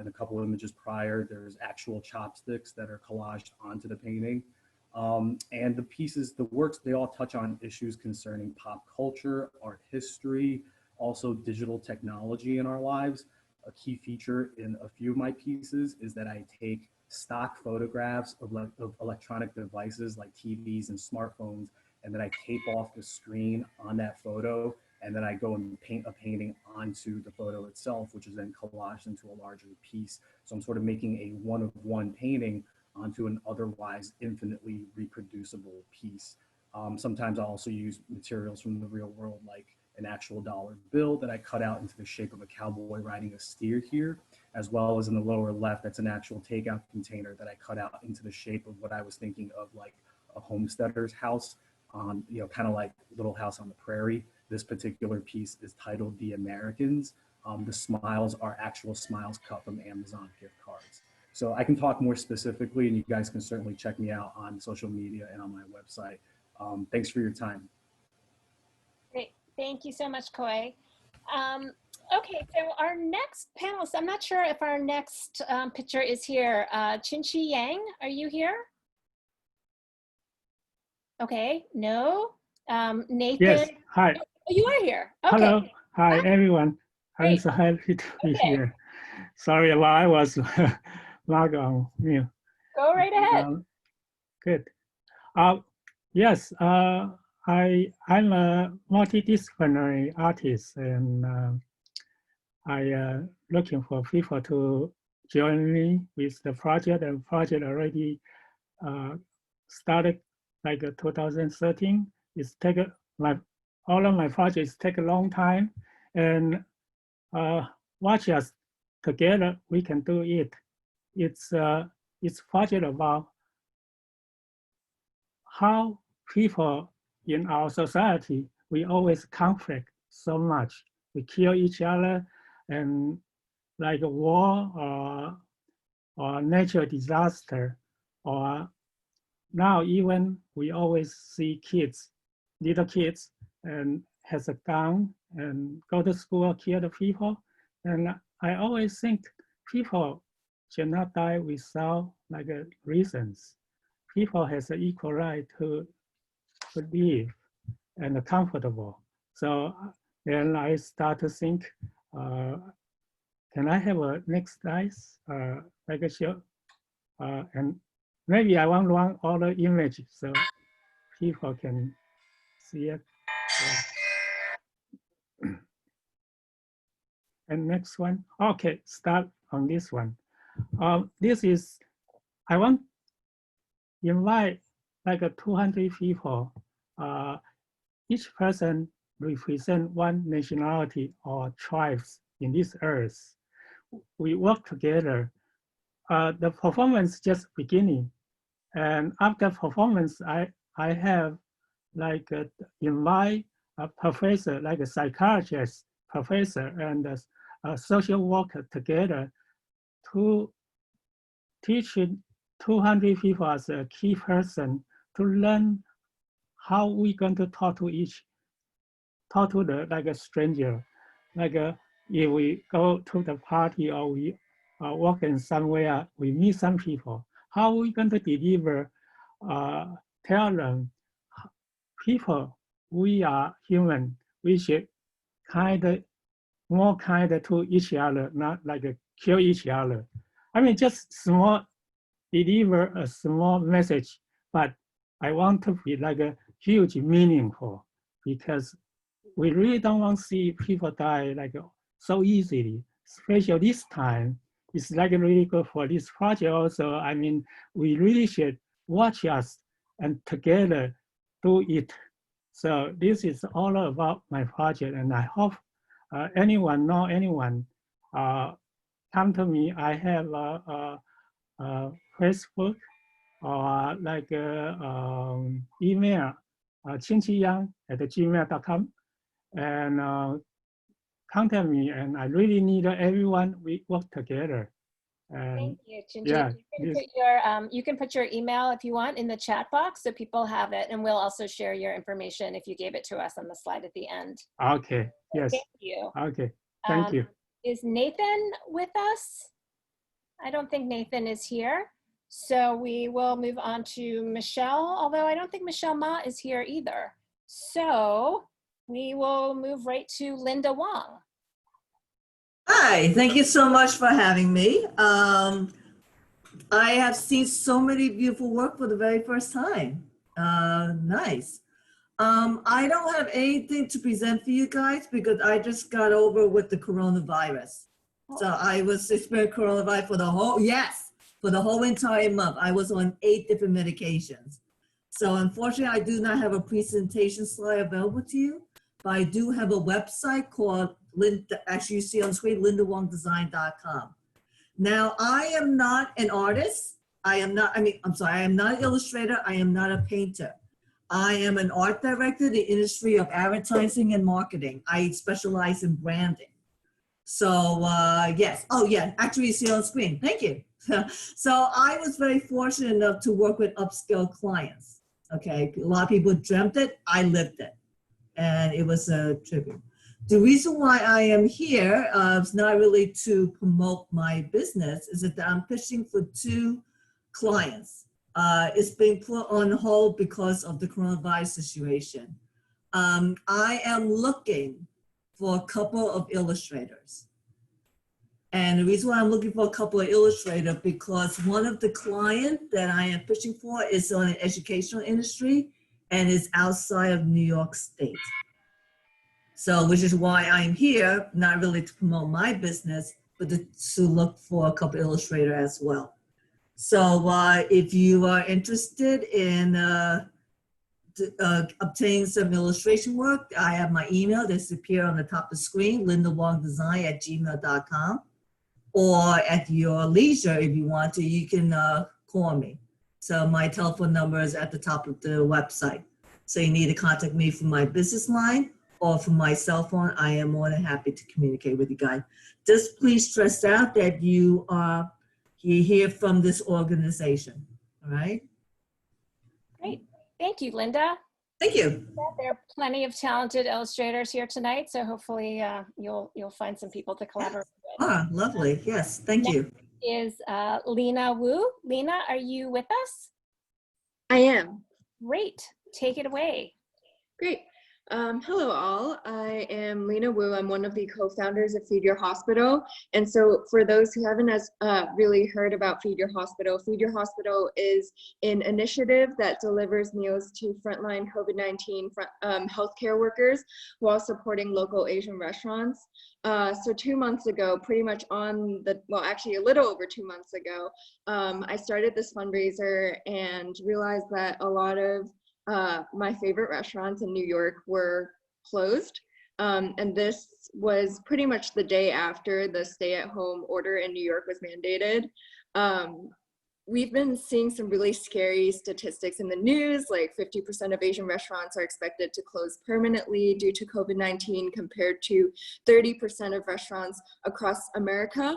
In a couple of images prior, there's actual chopsticks that are collaged onto the painting. And the pieces, the works, they all touch on issues concerning pop culture, art history, also digital technology in our lives. A key feature in a few of my pieces is that I take stock photographs of electronic devices like TVs and smartphones, and then I tape off the screen on that photo, and then I go and paint a painting onto the photo itself, which is then collaged into a larger piece. So I'm sort of making a one-of-one painting onto an otherwise infinitely reproducible piece. Sometimes I also use materials from the real world, like an actual dollar bill that I cut out into the shape of a cowboy riding a steer here, as well as in the lower left, that's an actual takeout container that I cut out into the shape of what I was thinking of, like a homesteader's house, you know, kind of like Little House on the Prairie. This particular piece is titled The Americans. The smiles are actual smiles cut from Amazon gift cards. So I can talk more specifically, and you guys can certainly check me out on social media and on my website. Thanks for your time. Great. Thank you so much, Koi. Okay, so our next panelist, I'm not sure if our next picture is here. Felicia Liang, are you here? Okay, no. Nathan? Yes, hi. Oh, you are here. Okay. Hello, hi everyone. I'm Great. so happy to be Okay. here. Sorry, I was logged on mute. Go right ahead. Good. Yes, I'm a multidisciplinary artist, and I looking for people to join me with the project. And project already started like 2013. It's taken all of my projects take a long time, and watch us together. We can do it. It's project about how people in our society, we always conflict so much. We kill each other, and like a war or natural disaster, or now even we always see kids, little kids, and has a gun and go to school, kill the people. And I always think people should not die without like reasons. People has an equal right to live and comfortable. So then I start to think, can I have a next slide, like a show? And maybe I want to run all the images so people can see it. Yeah. And next one. Okay, start on this one. This is, I want to invite like 200 people. Each person represent one nationality or tribes in this earth. We work together. The performance just beginning. And after performance, I have like invite a professor, like a psychiatrist professor and a social worker together to teach 200 people as a key person to learn how we going to talk to the like a stranger. Like if we go to the party or we work in somewhere, we meet some people, how we going to deliver, tell them, people, we are human, we should more kind to each other, not like kill each other. I mean, just deliver a small message, but I want to be like a huge meaningful, because we really don't want to see people die like so easily, especially this time. It's like really good for this project also. I mean, we really should watch us and together do it. So this is all about my project, and I hope anyone come to me. I have a Facebook or like email, chinchiyang@gmail.com, and contact me. And I really need everyone, we work together. And Thank you, Chinji. yeah, You can put your email if you want in the chat box so people have it, and we'll also share your information if you gave it to us on the slide at the end. okay, yes. Thank you. Okay, thank you. Is Nathan with us? I don't think Nathan is here. So we will move on to Michelle, although I don't think Michelle Ma is here either. So we will move right to Linda Wong. Hi, thank you so much for having me. I have seen so many beautiful work for the very first time. Nice. I don't have anything to present for you guys because I just got over with the coronavirus. So I was experiencing coronavirus for the whole entire month. I was on 8 different medications. So unfortunately, I do not have a presentation slide available to you, but I do have a website called actually you see on the screen, lindawongdesign.com. Now, I am not an artist. I am not an illustrator. I am not a painter. I am an art director in the industry of advertising and marketing. I specialize in branding. So yes, oh yeah, actually you see on screen, thank you. So I was very fortunate enough to work with upscale clients. Okay, a lot of people dreamt it, I lived it. And it was a tribute. The reason why I am here is not really to promote my business, is that I'm pitching for 2 clients. It's been put on hold because of the coronavirus situation. I am looking for a couple of illustrators. And the reason why I'm looking for a couple of illustrators, because one of the clients that I am pitching for is on an educational industry and is outside of New York State. So, which is why I'm here, not really to promote my business, but to look for a couple illustrators as well. So if you are interested in obtaining some illustration work, I have my email that's appear on the top of the screen, lindawongdesign@gmail.com. Or at your leisure, if you want to, you can call me. So my telephone number is at the top of the website. So you need to contact me from my business line or from my cell phone. I am more than happy to communicate with you guys. Just please stress out that you hear from this organization, all right? Great, thank you, Linda. Thank you. There are plenty of talented illustrators here tonight, so hopefully you'll find some people to collaborate with. Ah, lovely, yes, thank you. Is Lena Wu. Lena, are you with us? I am. Great, take it away. Great. Hello all, I am Lena Wu. I'm one of the co-founders of Feed Your Hospital. And so for those who haven't really heard about Feed Your Hospital is an initiative that delivers meals to frontline COVID-19 healthcare workers while supporting local Asian restaurants. So 2 months ago, pretty much actually a little over 2 months ago, I started this fundraiser and realized that a lot of my favorite restaurants in New York were closed. And this was pretty much the day after the stay-at-home order in New York was mandated. We've been seeing some really scary statistics in the news, like 50% of Asian restaurants are expected to close permanently due to COVID-19 compared to 30% of restaurants across America.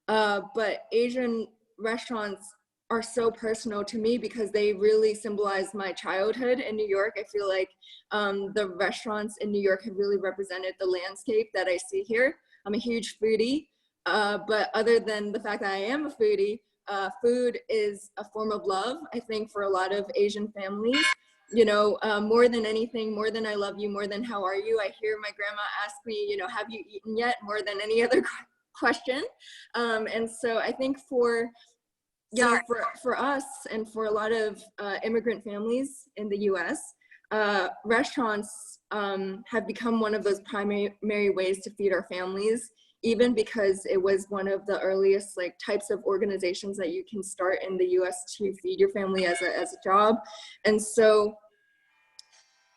But Asian restaurants are so personal to me because they really symbolize my childhood in New York. I feel like the restaurants in New York have really represented the landscape that I see here. I'm a huge foodie, but other than the fact that I am a foodie, food is a form of love, I think, for a lot of Asian families. You know, more than anything, more than I love you, more than how are you, I hear my grandma ask me, you know, have you eaten yet, more than any other question. And so I think for us and for a lot of immigrant families in the US, restaurants have become one of those primary ways to feed our families, even because it was one of the earliest types of organizations that you can start in the US to feed your family as a job. And so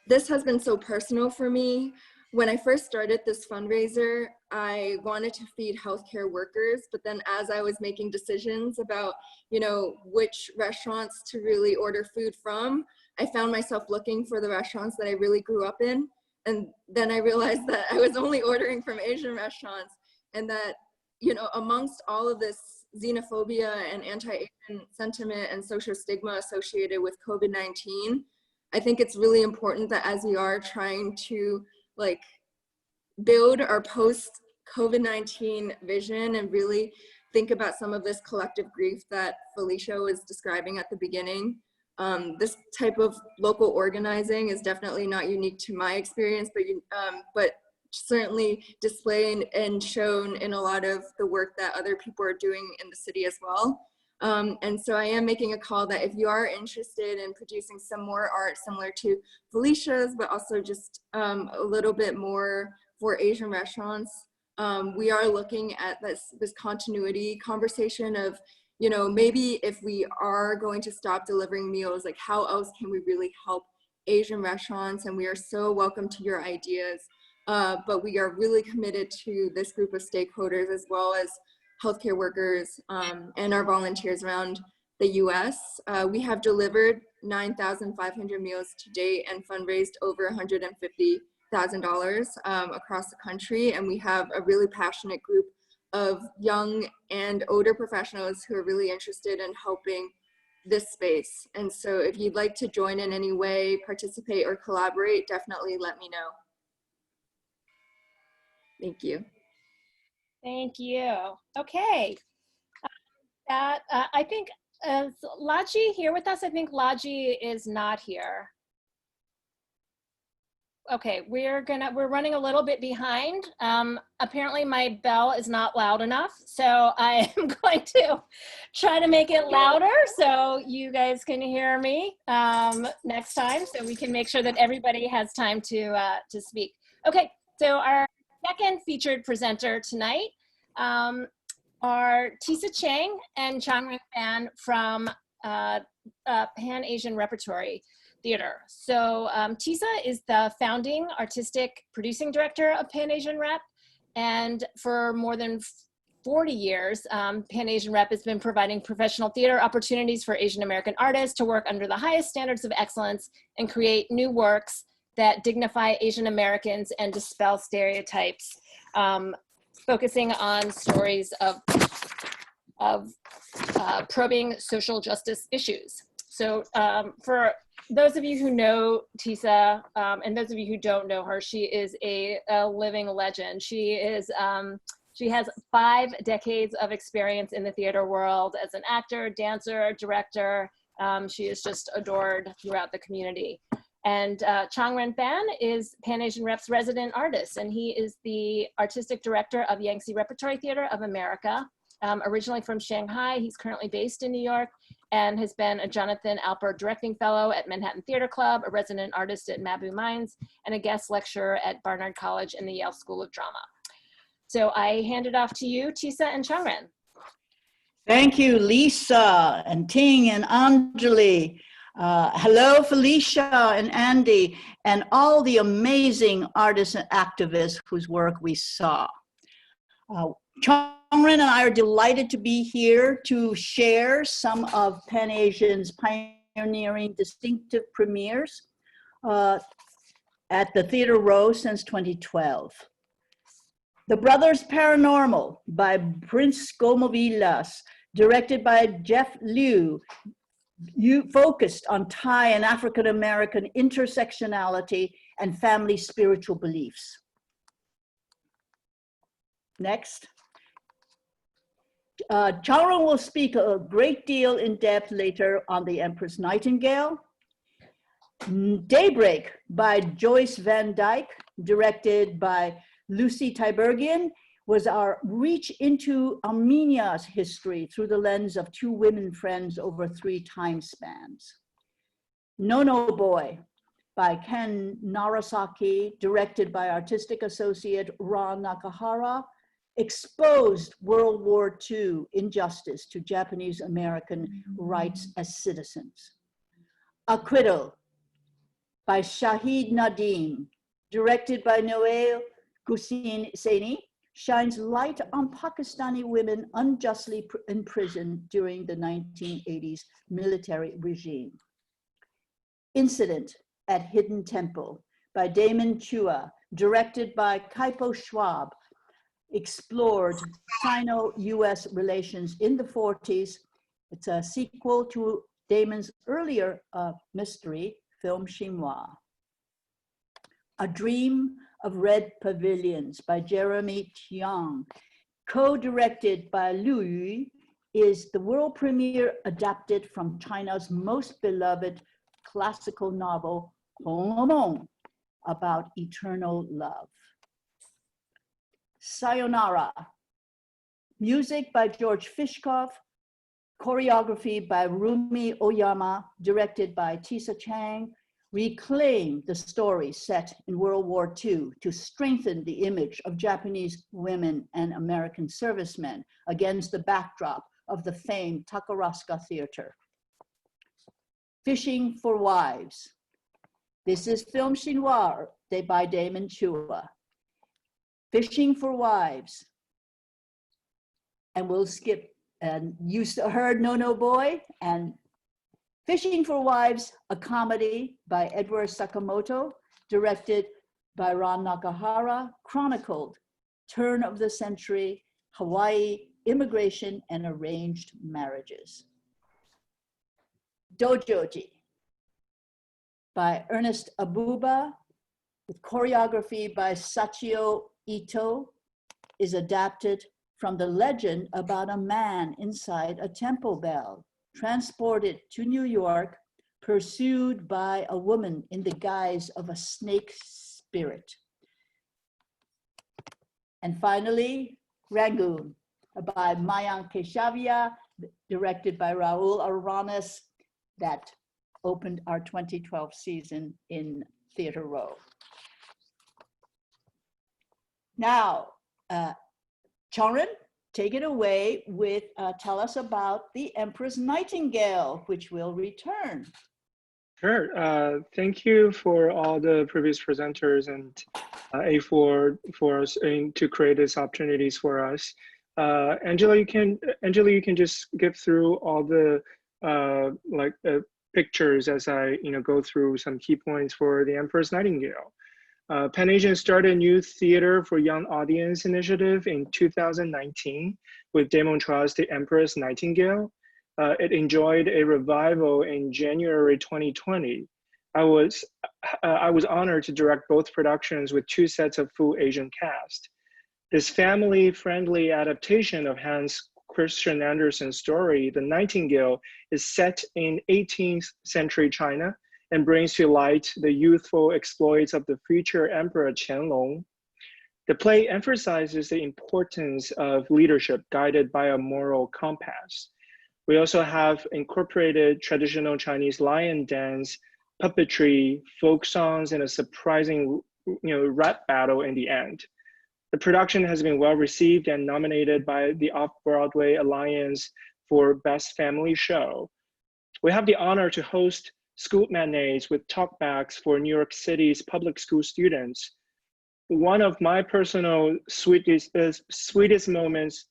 this has been so personal for me. When I first started this fundraiser, I wanted to feed healthcare workers, but then as I was making decisions about, you know, which restaurants to really order food from, I found myself looking for the restaurants that I really grew up in. And then I realized that I was only ordering from Asian restaurants, and that, you know, amongst all of this xenophobia and anti-Asian sentiment and social stigma associated with COVID-19. I think it's really important that as we are trying to like build our post-COVID-19 vision and really think about some of this collective grief that Felicia was describing at the beginning, this type of local organizing is definitely not unique to my experience, but certainly displayed and shown in a lot of the work that other people are doing in the city as well. And so I am making a call that if you are interested in producing some more art similar to Felicia's, but also just a little bit more for Asian restaurants, we are looking at this continuity conversation of, you know, maybe if we are going to stop delivering meals, like how else can we really help Asian restaurants? And we are so welcome to your ideas. But we are really committed to this group of stakeholders as well as healthcare workers and our volunteers around the US. We have delivered 9,500 meals to date and fundraised over $150,000 across the country. And we have a really passionate group of young and older professionals who are really interested in helping this space. And so if you'd like to join in any way, participate or collaborate, definitely let me know. Thank you. Thank you. Okay. I think, is Laji here with us? I think Laji is not here. Okay, we're running a little bit behind. Apparently my bell is not loud enough, so I am going to try to make it louder so you guys can hear me next time, so we can make sure that everybody has time to speak. Okay, so our second featured presenter tonight are Tisa Chang and Chongren Fan from Pan-Asian Repertory Theater. So Tisa is the founding artistic producing director of Pan-Asian Rep, and for more than 40 years, Pan-Asian Rep has been providing professional theater opportunities for Asian American artists to work under the highest standards of excellence and create new works that dignify Asian Americans and dispel stereotypes, focusing on stories of probing social justice issues. So for those of you who know Tisa, and those of you who don't know her, she is a living legend. She has 5 decades of experience in the theater world as an actor, dancer, director. She is just adored throughout the community. And Chongren Fan is Pan-Asian Rep's resident artist, and he is the artistic director of Yangtze Repertory Theater of America. Originally from Shanghai, he's currently based in New York and has been a Jonathan Alpert Directing Fellow at Manhattan Theater Club, a resident artist at Mabou Mines, and a guest lecturer at Barnard College and the Yale School of Drama. So I hand it off to you, Tisa and Chongren. Thank you, Lisa and Ting and Anjali. Hello, Felicia and Andy, and all the amazing artists and activists whose work we saw. Chongren and I are delighted to be here to share some of Pan-Asian's pioneering distinctive premieres at the Theater Row since 2012. The Brothers Paranormal by Prince Gomovilas, directed by Jeff Liu, focused on Thai and African-American intersectionality and family spiritual beliefs. Next. Chongren will speak a great deal in depth later on The Empress Nightingale. Daybreak by Joyce Van Dyke, directed by Lucy Tibergian, was our reach into Armenia's history through the lens of 2 women friends over 3 time spans. No Boy by Ken Narasaki, directed by artistic associate Ra Nakahara, exposed World War II injustice to Japanese American rights as citizens. Acquittal by Shahid Nadim, directed by Noel Hussaini, shines light on Pakistani women unjustly imprisoned during the 1980s military regime. Incident at Hidden Temple by Damon Chua, directed by Kaipo Schwab, explored Sino-US relations in the 40s. It's a sequel to Damon's earlier mystery film, Chinois. A Dream of Red Pavilions by Jeremy Tiang, co-directed by Liu Yu, is the world premiere adapted from China's most beloved classical novel, Hong Meng, about eternal love. Sayonara, music by George Fishkoff, choreography by Rumi Oyama, directed by Tisa Chang, reclaim the story set in World War II to strengthen the image of Japanese women and American servicemen against the backdrop of the famed Takarazuka Theater. Fishing for Wives. This is film chinois by Damon Chua. Fishing for Wives. And we'll skip, and you heard No No Boy, and Fishing for Wives, a comedy by Edward Sakamoto, directed by Ron Nakahara, chronicled turn of the century, Hawaii, immigration and arranged marriages. Dojoji by Ernest Abuba, with choreography by Sachio Ito, is adapted from the legend about a man inside a temple bell, transported to New York, pursued by a woman in the guise of a snake spirit. And finally, Rangoon by Mayank Keshavia, directed by Raul Aranes, that opened our 2012 season in Theater Row. Now, Chongren, take it away with, tell us about the Empress Nightingale, which will return. Sure. Thank you for all the previous presenters and A4 for us to create these opportunities for us. Angela, you can just get through all the pictures as I go through some key points for the Empress Nightingale. Pan Asian started a new theater for young audience initiative in 2019 with Damon Chua's The Empress Nightingale. It enjoyed a revival in January 2020. I was honored to direct both productions with 2 sets of full Asian cast. This family-friendly adaptation of Hans Christian Andersen's story, The Nightingale, is set in 18th century China and brings to light the youthful exploits of the future Emperor Qianlong. The play emphasizes the importance of leadership guided by a moral compass. We also have incorporated traditional Chinese lion dance, puppetry, folk songs, and a surprising rap battle in the end. The production has been well received and nominated by the Off-Broadway Alliance for Best Family Show. We have the honor to host school matinees with talkbacks for New York City's public school students. One of my personal sweetest moments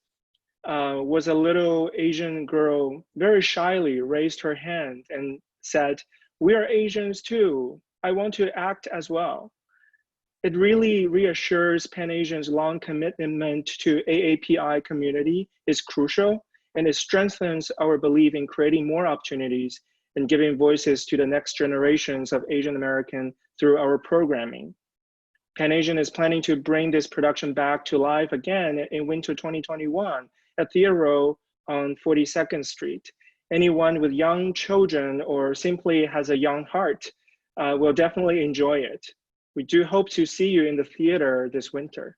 was a little Asian girl very shyly raised her hand and said, "We are Asians too. I want to act as well." It really reassures Pan Asians' long commitment to AAPI community is crucial, and it strengthens our belief in creating more opportunities and giving voices to the next generations of Asian American through our programming. Pan Asian is planning to bring this production back to life again in winter 2021 at Theater Row on 42nd Street. Anyone with young children or simply has a young heart will definitely enjoy it. We do hope to see you in the theater this winter.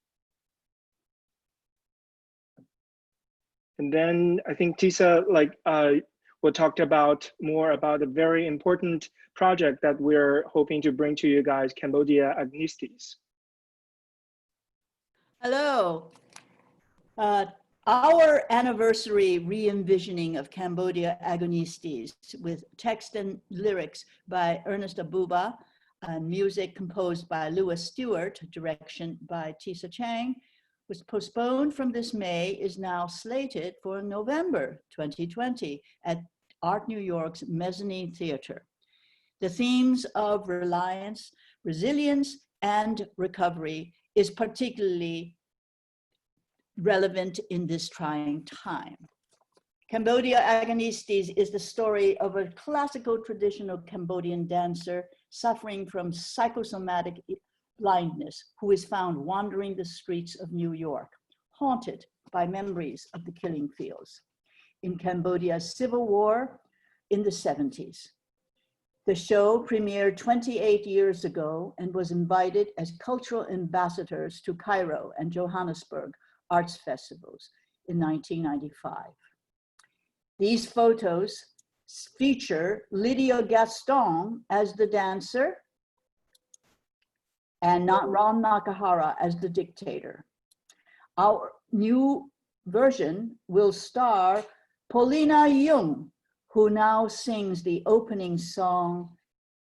And then I think Tisa will talk about more about a very important project that we're hoping to bring to you guys, Cambodia Agonistes. Hello. Our anniversary re-envisioning of Cambodia Agonistes with text and lyrics by Ernest Abuba and music composed by Louis Stewart, direction by Tisa Chang, was postponed from this May, is now slated for November 2020 at Art New York's Mezzanine Theater. The themes of reliance, resilience, and recovery is particularly relevant in this trying time. Cambodia Agonistes is the story of a classical traditional Cambodian dancer suffering from psychosomatic blindness who is found wandering the streets of New York, haunted by memories of the killing fields in Cambodia's civil war in the 70s. The show premiered 28 years ago and was invited as cultural ambassadors to Cairo and Johannesburg arts festivals in 1995. These photos feature Lydia Gaston as the dancer and Ram Nakahara as the dictator. Our new version will star Paulina Jung, who now sings the opening song,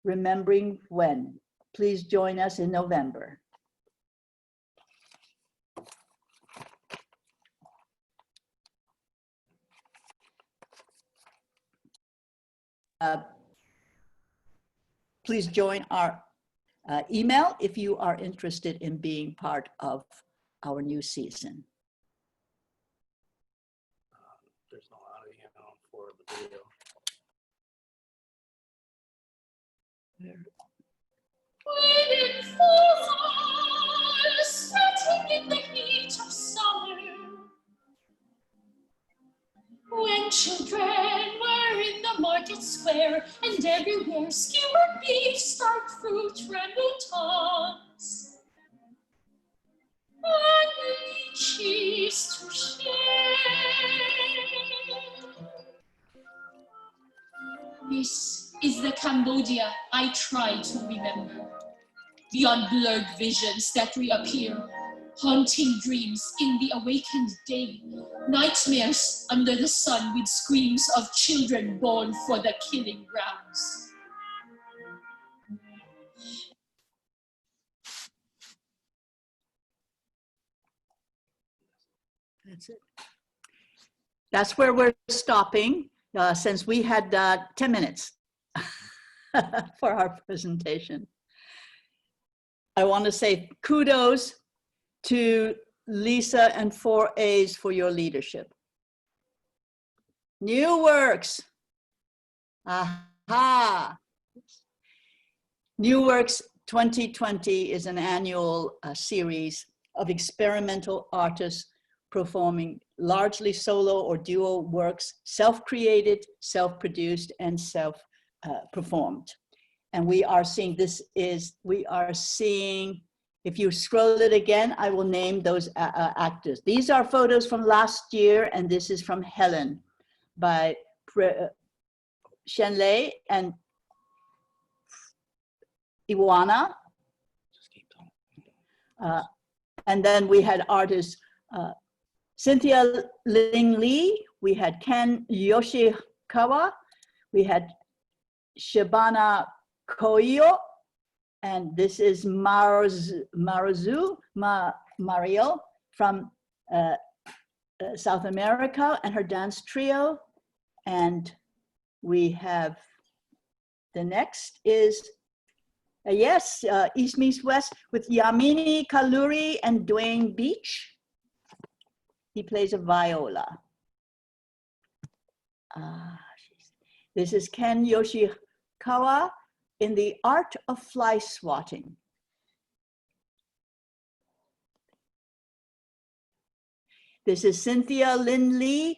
Remembering When. Please join us in November. Please join our email if you are interested in being part of our new season. There's no audio for the video. Waiting for fall, sweating in the heat of summer, when children were in the market square, and everywhere skewered beef, stark fruit, rambutans, and cheese to share. This is the Cambodia I try to remember. Beyond blurred visions that reappear, haunting dreams in the awakened day, nightmares under the sun with screams of children born for the killing grounds. That's it. That's where we're stopping since we had 10 minutes for our presentation. I want to say kudos to Lisa and 4As for your leadership. NuWorks. Aha. NuWorks 2020 is an annual series of experimental artists performing largely solo or duo works, self-created, self-produced, and self-performed. And we are seeing, if you scroll it again, I will name those actors. These are photos from last year, and this is from Helen by Shenlei and Iwana. And then we had artists Cynthia Ling Lee, we had Ken Yoshikawa, we had Shabana Koyo, and this is Mario from South America and her dance trio. And we have, the next is, East Meets West with Yamini Kaluri and Dwayne Beach. He plays a viola. This is Ken Yoshikawa in the art of fly swatting. This is Cynthia Lin Lee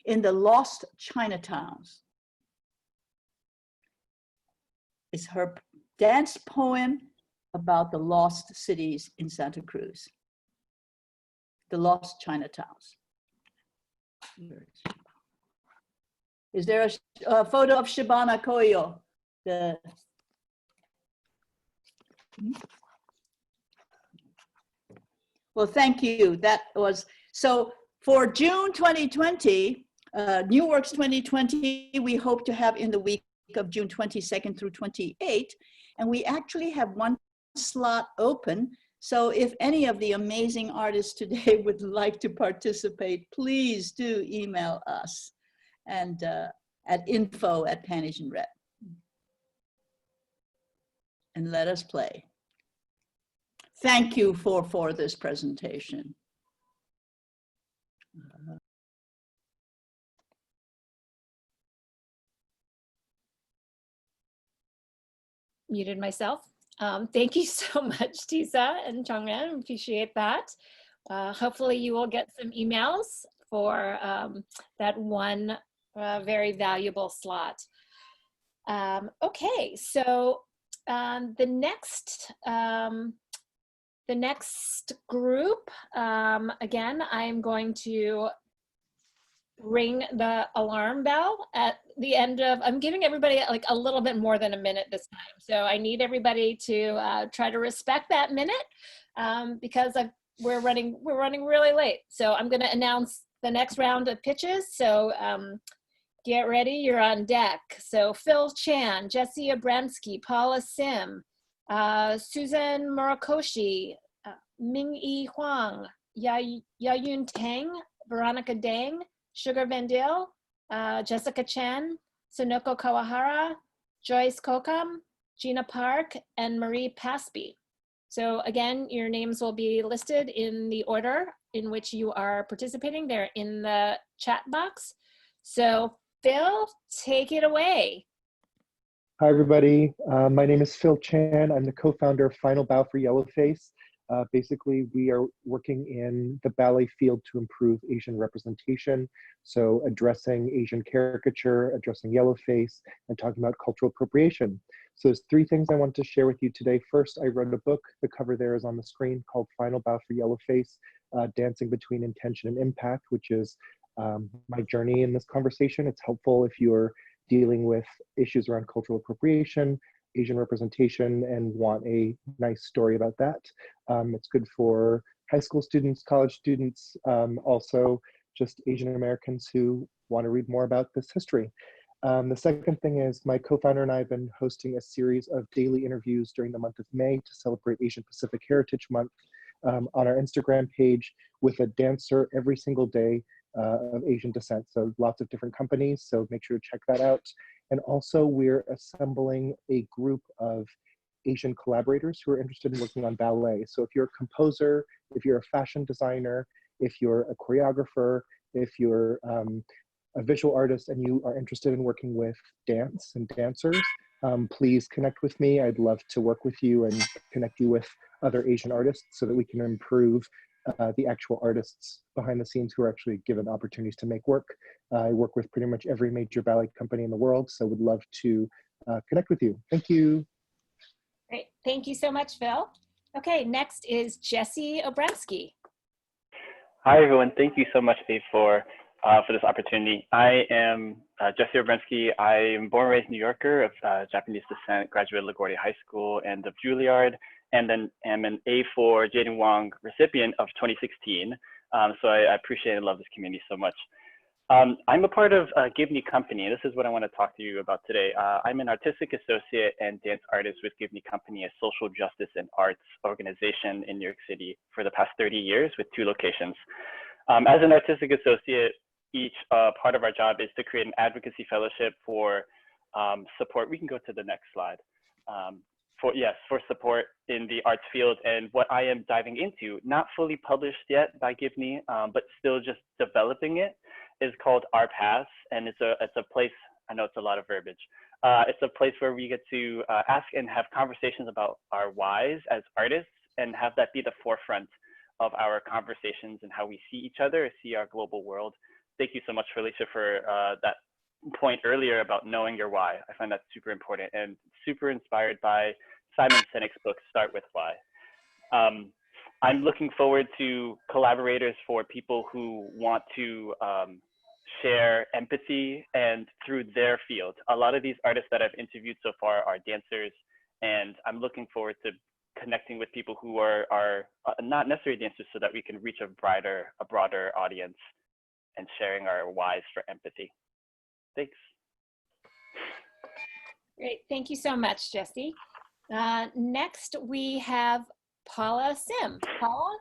in the Lost Chinatowns. It's her dance poem about the lost cities in Santa Cruz. The Lost Chinatowns. Is there a photo of Shabana Koyo? Well, thank you. That was, so for June 2020, NuWorks 2020, we hope to have in the week of June 22nd through 28th. And we actually have one slot open. So if any of the amazing artists today would like to participate, please do email us and at info@PanAsianRep. And let us play. Thank you for this presentation. muted myself. Thank you so much, Tisa and Chongren. Appreciate that. Hopefully you will get some emails for that one very valuable slot. Okay, so the next group, again, I'm going to ring the alarm bell at the end of, I'm giving everybody like a little bit more than a minute this time. So I need everybody to try to respect that minute because we're running really late. So I'm gonna announce the next round of pitches. So get ready, you're on deck. So Phil Chan, Jesse Abramsky, Paula Sim, Susan Murakoshi, Ming-Yi Huang, Yayun Tang, Veronica Dang, Sugar Vandil, Jessica Chen, Sunoko Kawahara, Joyce Kokam, Gina Park, and Marie Pasby. So again, your names will be listed in the order in which you are participating. They're in the chat box. So Phil, take it away. Hi, everybody. My name is Phil Chan. I'm the co-founder of Final Bow for Yellowface. Basically, we are working in the ballet field to improve Asian representation. So addressing Asian caricature, addressing yellowface, and talking about cultural appropriation. So there's 3 things I want to share with you today. First, I wrote a book, the cover there is on the screen, called Final Bow for Yellowface, Dancing Between Intention and Impact, which is my journey in this conversation. It's helpful if you're dealing with issues around cultural appropriation, Asian representation, and want a nice story about that. It's good for high school students, college students, also just Asian Americans who want to read more about this history. The second thing is my co-founder and I have been hosting a series of daily interviews during the month of May to celebrate Asian Pacific Heritage Month on our Instagram page with a dancer every single day of Asian descent. So lots of different companies, so make sure to check that out. And also we're assembling a group of Asian collaborators who are interested in working on ballet. So if you're a composer, if you're a fashion designer, if you're a choreographer, if you're a visual artist and you are interested in working with dance and dancers, please connect with me. I'd love to work with you and connect you with other Asian artists so that we can improve the actual artists behind the scenes who are actually given opportunities to make work. I work with pretty much every major ballet company in the world, so would love to connect with you. Thank you. Great, thank you so much, Phil. Okay, next is Jesse Abramsky. Hi, everyone. Thank you so much, Dave, for this opportunity. I am Jesse Abramsky. I am born and raised New Yorker of Japanese descent, graduated LaGuardia High School and of Juilliard, and then am an A4 Jaden Wong recipient of 2016. So I appreciate and love this community so much. I'm a part of Give Me Company. This is what I want to talk to you about today. I'm an artistic associate and dance artist with Give Me Company, a social justice and arts organization in New York City for the past 30 years with 2 locations. As an artistic associate, each part of our job is to create an advocacy fellowship for support. We can go to the next slide. For support in the arts field, and what I am diving into, not fully published yet by Give Me, but still just developing it, is called Our Paths, and it's a place, I know it's a lot of verbiage, it's a place where we get to ask and have conversations about our whys as artists, and have that be the forefront of our conversations and how we see each other, see our global world. Thank you so much, Felicia, for that point earlier about knowing your why. I find that super important and super inspired by Simon Sinek's book, Start With Why. I'm looking forward to collaborators for people who want to share empathy and through their field. A lot of these artists that I've interviewed so far are dancers, and I'm looking forward to connecting with people who are not necessarily dancers so that we can reach a broader audience and sharing our whys for empathy. Thanks. Great, thank you so much, Jesse. Next, we have Paula Sim. Paula?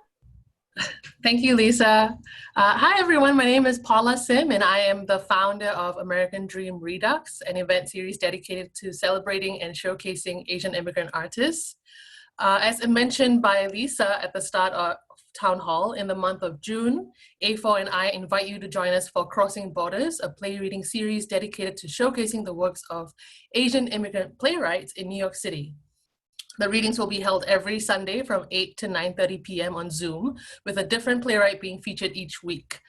Thank you, Lisa. Hi, everyone. My name is Paula Sim, and I am the founder of American Dream Redux, an event series dedicated to celebrating and showcasing Asian immigrant artists. As mentioned by Lisa at the start of town hall in the month of June, A4 and I invite you to join us for Crossing Borders, a play reading series dedicated to showcasing the works of Asian immigrant playwrights in New York City. The readings will be held every Sunday from 8 to 9:30 p.m. on Zoom, with a different playwright being featured each week.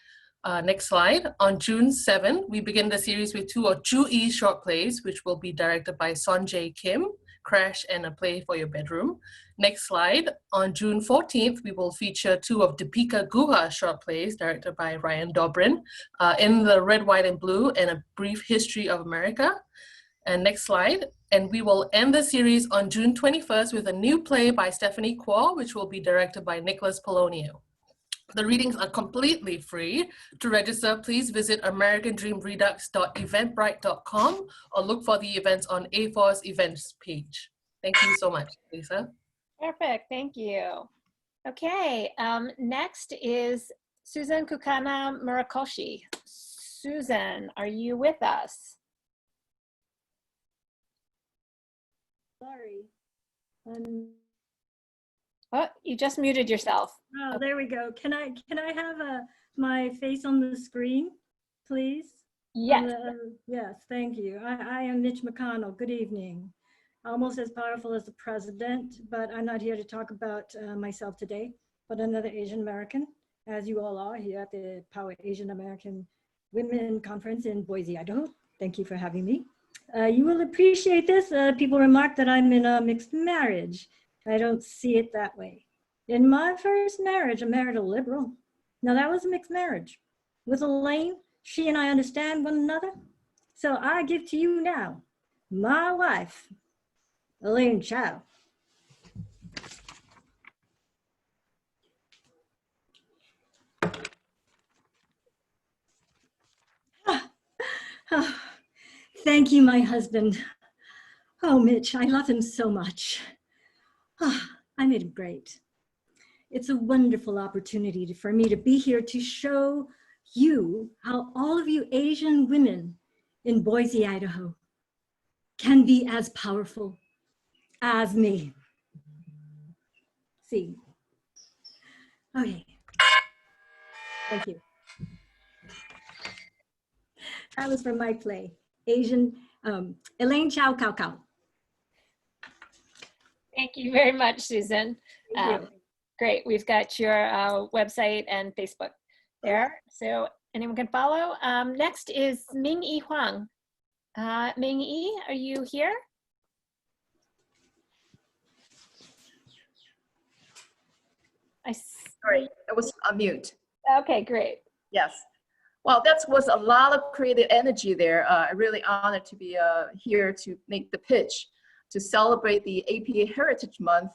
Next slide. On June 7, we begin the series with 2 of Chu Yi's short plays, which will be directed by Son Jae Kim, Crash and a Play for Your Bedroom. Next slide. On June 14th, we will feature 2 of Deepika Guha's short plays directed by Ryan Dobrin, In the Red, White, and Blue and a Brief History of America. And next slide. And we will end the series on June 21st with a new play by Stephanie Kuo, which will be directed by Nicholas Polonio. The readings are completely free. To register, please visit americandreamredux.eventbrite.com or look for the events on A4's events page. Thank you so much, Lisa. Perfect, thank you. Okay, next is Susan Kukana Murakoshi. Susan, are you with us? Sorry. Oh, you just muted yourself. Oh, there we go. Can I have my face on the screen, please? Yes. Yes, thank you. I am Mitch McConnell. Good evening. Almost as powerful as the president, but I'm not here to talk about myself today, but another Asian American, as you all are here at the Power Asian American Women Conference in Boise, Idaho. Thank you for having me. You will appreciate this. People remark that I'm in a mixed marriage. I don't see it that way. In my first marriage, I married a liberal. Now that was a mixed marriage. With Elaine, she and I understand one another. So I give to you now, my wife, Elaine Chow. Oh, thank you, my husband. Oh, Mitch, I love him so much. Oh, I made him great. It's a wonderful opportunity for me to be here to show you how all of you Asian women in Boise, Idaho can be as powerful as me. See. Okay. Thank you. That was from my play, Asian, Elaine Chow Cow Cow. Thank you very much, Susan. Thank you. Great, we've got your website and Facebook there, so anyone can follow. Next is Ming-Yi Huang. Ming-Yi, are you here? Sorry, I was on mute. Okay, great. Yes. Well, that was a lot of creative energy there. I'm really honored to be here to make the pitch to celebrate the APA Heritage Month.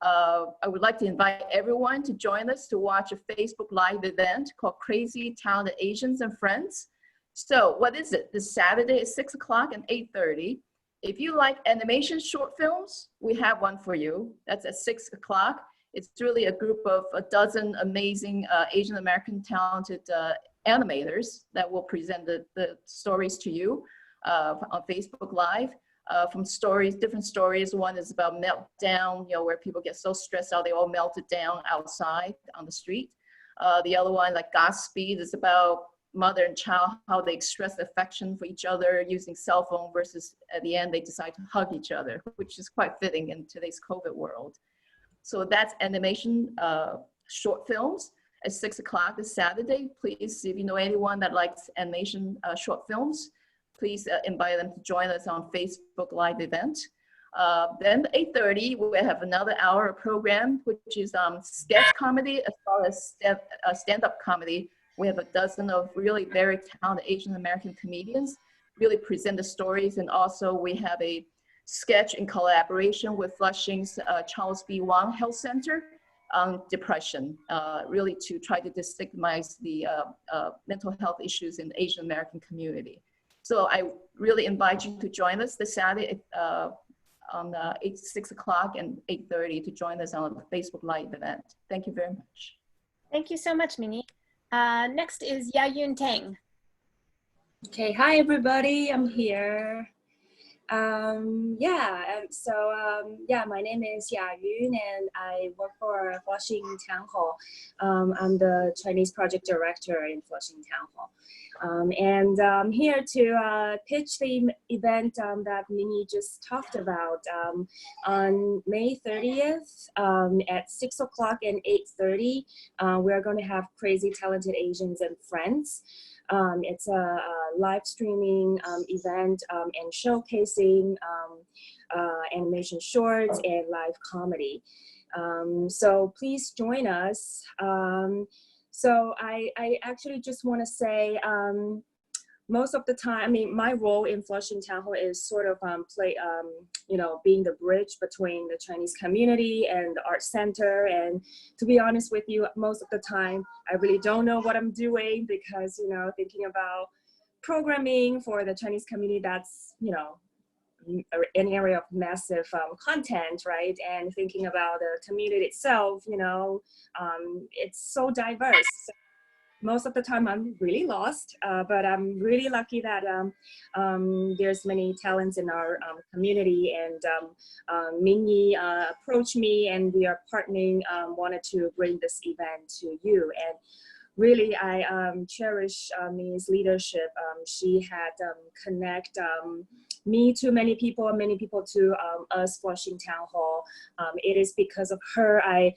I would like to invite everyone to join us to watch a Facebook Live event called Crazy Talented Asians and Friends. So what is it? This Saturday at 6 o'clock and 8:30. If you like animation short films, we have one for you. That's at 6 o'clock. It's really a group of a dozen amazing Asian American talented animators that will present the stories to you on Facebook Live. From stories, different stories. One is about meltdown, where people get so stressed out, they all melted down outside on the street. The other one, like Godspeed, is about mother and child, how they express affection for each other using cell phone versus at the end, they decide to hug each other, which is quite fitting in today's COVID world. So that's animation short films at 6 o'clock this Saturday. Please, if you know anyone that likes animation short films, please invite them to join us on Facebook Live event. Then at 8:30, we have another hour of program, which is sketch comedy as well as stand-up comedy. We have a dozen of really very talented Asian American comedians really present the stories. And also we have a sketch in collaboration with Flushing's Charles B. Wang Health Center on depression, really to try to destigmatize the mental health issues in the Asian American community. So I really invite you to join us this Saturday on 6 o'clock and 8:30 to join us on the Facebook Live event. Thank you very much. Thank you so much, Minnie. Next is Ya Yun Tang. Okay, hi everybody, I'm here. Yeah, my name is Ya Yun and I work for Flushing Town Hall. I'm the Chinese project director in Flushing Town Hall. And I'm here to pitch the event that Minnie just talked about on May 30th at 6 o'clock and 8:30. We're going to have Crazy Talented Asians and Friends. It's a live streaming event and showcasing animation shorts and live comedy. So please join us. So I actually just want to say, most of the time, I mean, my role in Flushing Town Hall is sort of being the bridge between the Chinese community and the art center. And to be honest with you, most of the time, I really don't know what I'm doing because, thinking about programming for the Chinese community, that's, an area of massive content, right? And thinking about the community itself, it's so diverse. So most of the time I'm really lost, but I'm really lucky that there's many talents in our community, and Minnie approached me and we are partnering, wanted to bring this event to you. And really, I cherish Minnie's leadership. She had connect me to many people and many people to us, Flushing Town Hall. It is because of her I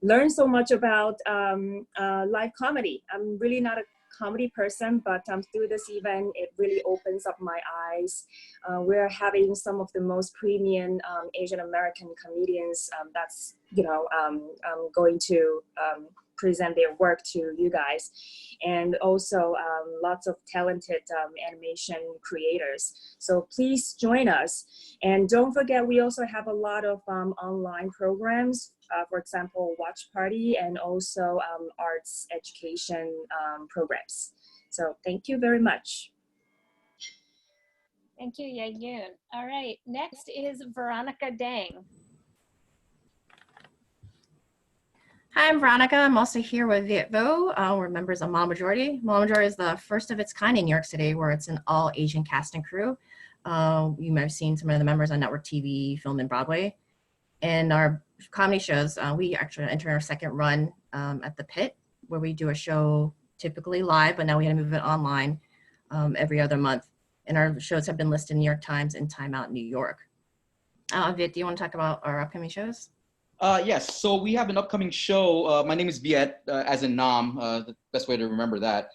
learned so much about live comedy. I'm really not a comedy person, but through this event, it really opens up my eyes. We're having some of the most premium Asian American comedians that's, going to present their work to you guys. And also lots of talented animation creators. So please join us. And don't forget, we also have a lot of online programs, for example, Watch Party, and also arts education programs. So thank you very much. Thank you, Yayun. All right, next is Veronica Dang. Hi, I'm Veronica. I'm also here with Viet Vo. We're members of Mall Majority. Mall Majority is the first of its kind in New York City, where it's an all Asian cast and crew. You might have seen some of the members on network TV, film, and Broadway. And our comedy shows, we actually enter our second run at the Pit, where we do a show typically live, but now we had to move it online every other month. And our shows have been listed in New York Times and Time Out New York. Viet, do you want to talk about our upcoming shows? Yes, so we have an upcoming show. My name is Viet, as in Nam, the best way to remember that.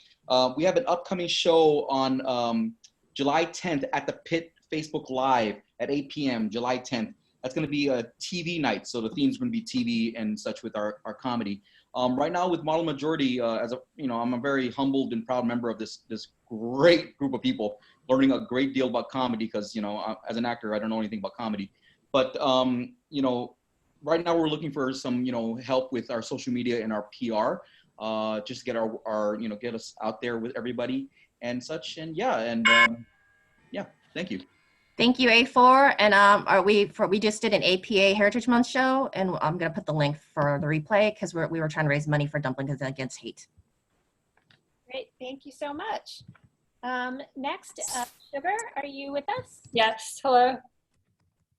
We have an upcoming show on July 10th at the Pit Facebook Live at 8 p.m., July 10th. That's going to be a TV night, so the theme's going to be TV and such with our comedy. Right now with Model Majority, I'm a very humbled and proud member of this great group of people, learning a great deal about comedy because, as an actor, I don't know anything about comedy. But, right now we're looking for some, help with our social media and our PR, just to get get us out there with everybody and such. And yeah, thank you. Thank you, A4. And we just did an APA Heritage Month show, and I'm gonna put the link for the replay because we were trying to raise money for Dumplings Against Hate. Great, thank you so much. Next, Sugar, are you with us? Yes, hello.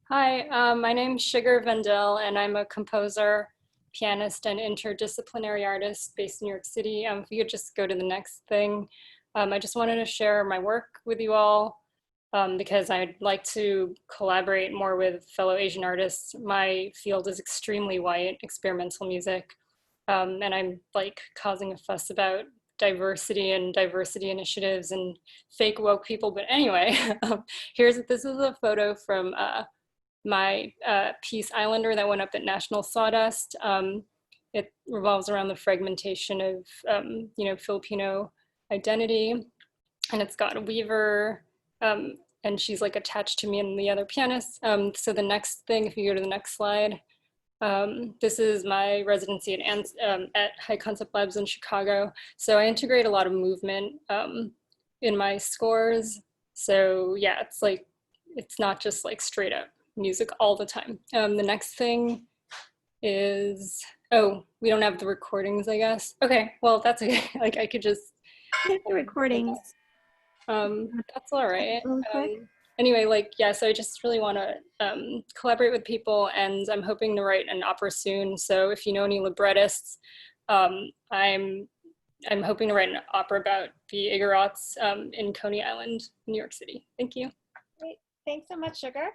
Hi, my name's Sugar Vendel, and I'm a composer, pianist, and interdisciplinary artist based in New York City. If you could just go to the next thing. I just wanted to share my work with you all because I'd like to collaborate more with fellow Asian artists. My field is extremely white, experimental music, and I'm like causing a fuss about diversity and diversity initiatives and fake woke people. But anyway, this is a photo from my piece Islander that went up at National Sawdust. It revolves around the fragmentation of Filipino identity, and it's got a weaver, and she's like attached to me and the other pianists. So the next thing, if you go to the next slide, this is my residency at High Concept Labs in Chicago. So I integrate a lot of movement in my scores. So yeah, it's not just like straight up music all the time. The next thing is, oh, we don't have the recordings, I guess. Okay, well, that's okay. I could just the recordings. That's all right. anyway, like, yeah, so I just really want to collaborate with people, and I'm hoping to write an opera soon. So if you know any librettists, I'm hoping to write an opera about the Igorots in Coney Island, New York City. Thank you. Great. Thanks so much, Sugar.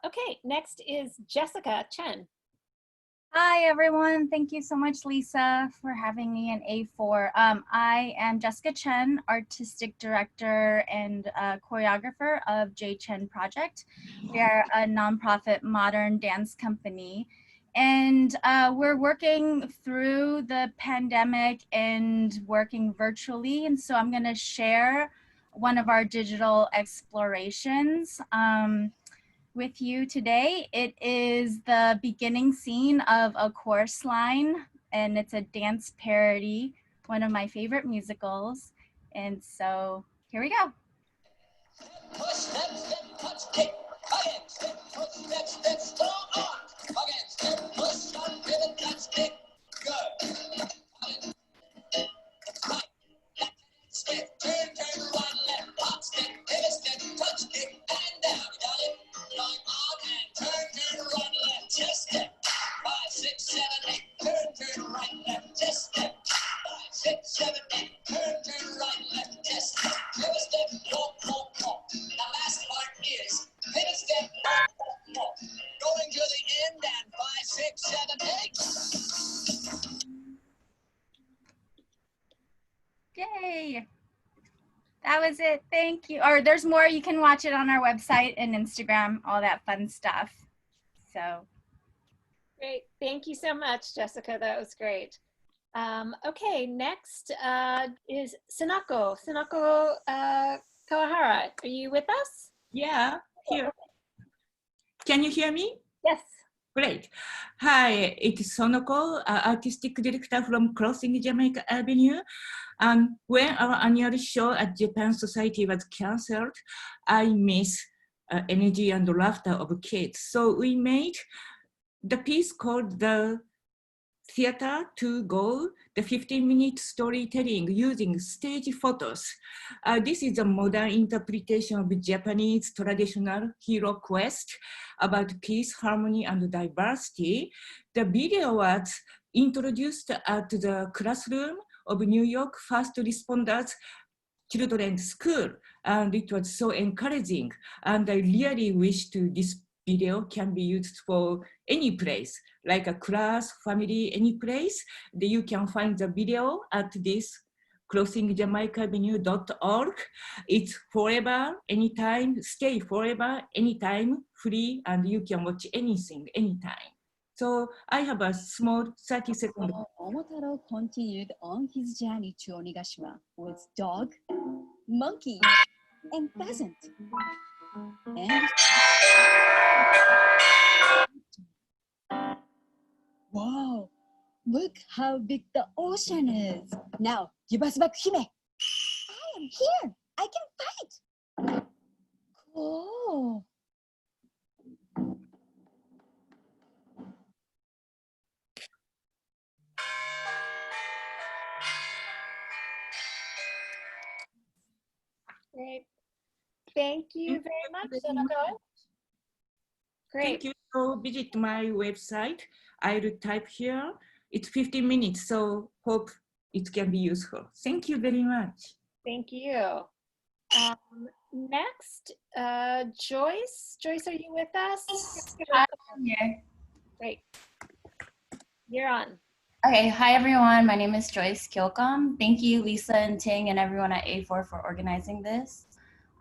Okay, next is Jessica Chen. Hi, everyone. Thank you so much, Lisa, for having me in A4. I am Jessica Chen, Artistic Director and Choreographer of J Chen Project. We are a nonprofit modern dance company, and we're working through the pandemic and working virtually. And so I'm going to share one of our digital explorations with you today. It is the beginning scene of A Chorus Line, and it's a dance parody, one of my favorite musicals. And so here we go. Push, step, step, touch, kick. Again, step, push, step, step, strong arm. Again, step, push, run, pivot, touch, kick. Good. Right, left, step, turn, run, left, hop, step, pivot, step, touch, kick, and down. You got it? Long arm and turn, run, left, just step. 5, 6, 7, 8, turn, right, left, just step. 5, 6, 7, 8, turn, right, left, just step. Pivot, step, walk, walk, walk. The last part is pivot, step, walk, walk, walk. Going to the end and 5, 6, 7, 8. Yay. That was it. Thank you. Or there's more. You can watch it on our website and Instagram, all that fun stuff. So Great. Thank you so much, Jessica. That was great. Okay, next is Sanako. Sanako Kawahara, are you with us? Yeah, here. Can you hear me? Yes. Great. Hi, it's Sonoko, artistic director from Crossing Jamaica Avenue. When our annual show at Japan Society was cancelled, I miss energy and laughter of kids. So we made the piece called The Theater to Go, the 15-minute storytelling using stage photos. This is a modern interpretation of Japanese traditional hero quest about peace, harmony, and diversity. The video was introduced at the classroom of New York first responders children's school, and it was so encouraging. And I really wish this video can be used for any place, like a class, family, any place. You can find the video at this crossingjamaicavenue.org. It's forever, anytime, stay forever, anytime, free, and you can watch anything, anytime. So I have a small 30-second. Omotaro continued on his journey to Onigashima with dog, monkey, and pheasant. And wow, look how big the ocean is. Now, give us back Hime. I am here. I can fight. Cool. Great. Thank you very much, Sonoko. Great. Thank you. So visit my website. I will type here. It's 15 minutes, so hope it can be useful. Thank you very much. Thank you. Next, Joyce. Joyce, are you with us? I'm here. Great. You're on. Okay, hi everyone. My name is Joyce Kilcom. Thank you, Lisa and Ting and everyone at A4 for organizing this.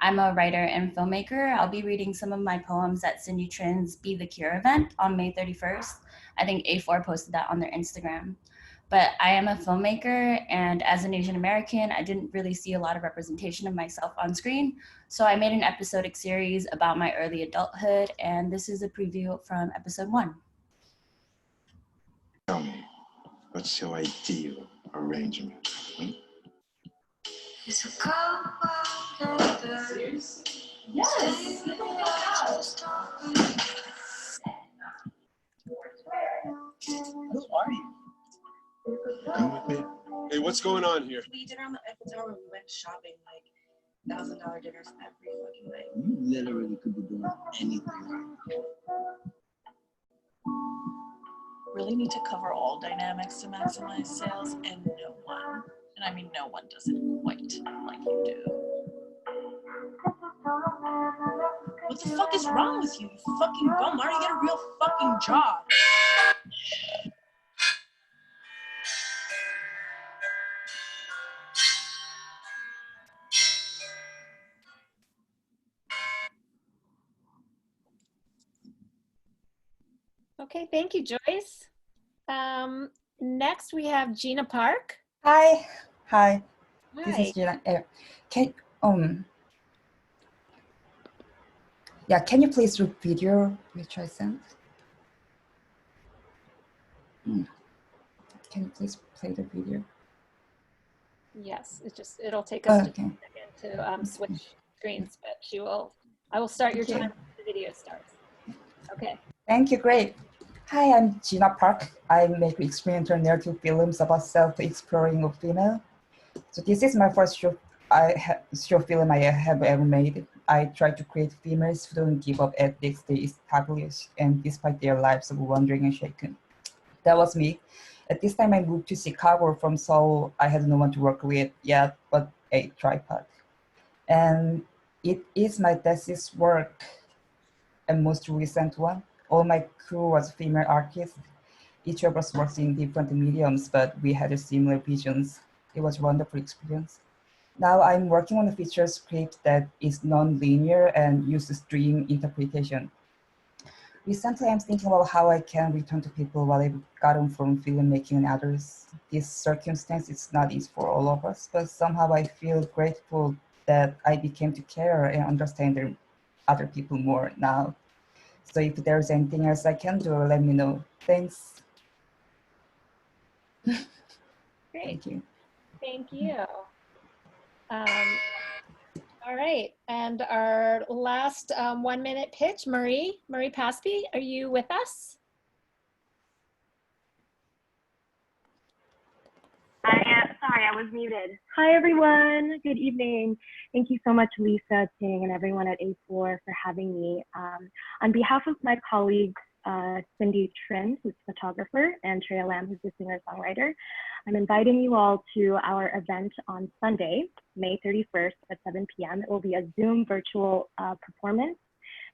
I'm a writer and filmmaker. I'll be reading some of my poems at Cindy Trin's Be the Cure event on May 31st. I think A4 posted that on their Instagram. But I am a filmmaker, and as an Asian American, I didn't really see a lot of representation of myself on screen. So I made an episodic series about my early adulthood, and this is a preview from episode 1. Tell me, what's your ideal arrangement? It's a cold Yes. Who are you? Come with me. Hey, what's going on here? We did it on the Eiffel Tower when we went shopping. Like, $1,000 dinners every fucking night. You literally could be doing anything. Really need to cover all dynamics to maximize sales, and no one, and I mean no one, does it quite like you do. What the fuck is wrong with you, you fucking bum? Why don't you get a real fucking job? Okay, thank you, Joyce. Next we have Gina Park. Hi. Hi. This Hi. is Gina. Can you please repeat video which I sent? Can you please play the video? Yes, it'll take us Okay. just a second to switch screens, but I will start your Thank you. time when the video starts. Okay. Thank you. Great. Hi, I'm Gina Park. I make experimental narrative films about self-exploring of female. So this is my first short film I have ever made. I try to create females who don't give up ethics they established, and despite their lives of wandering and shaken. That was me. At this time, I moved to Chicago from Seoul. I had no one to work with yet, but a tripod. And it is my thesis work, and most recent one. All my crew was female artists. Each of us works in different mediums, but we had similar visions. It was a wonderful experience. Now I'm working on a feature script that is non-linear and uses dream interpretation. Recently, I'm thinking about how I can return to people what I've gotten from filmmaking and others. This circumstance is not easy for all of us, but somehow I feel grateful that I became to care and understand other people more now. So if there's anything else I can do, let me know. Thanks. Great. Thank you. Thank you. All right, and our last 1 minute pitch, Marie Paspy, are you with us? Sorry, I was muted. Hi, everyone. Good evening. Thank you so much, Lisa, Ting, and everyone at A4 for having me. On behalf of my colleagues, Cindy Trin, who's a photographer, and Treya Lam, who's a singer-songwriter, I'm inviting you all to our event on Sunday, May 31st at 7 p.m. It will be a Zoom virtual performance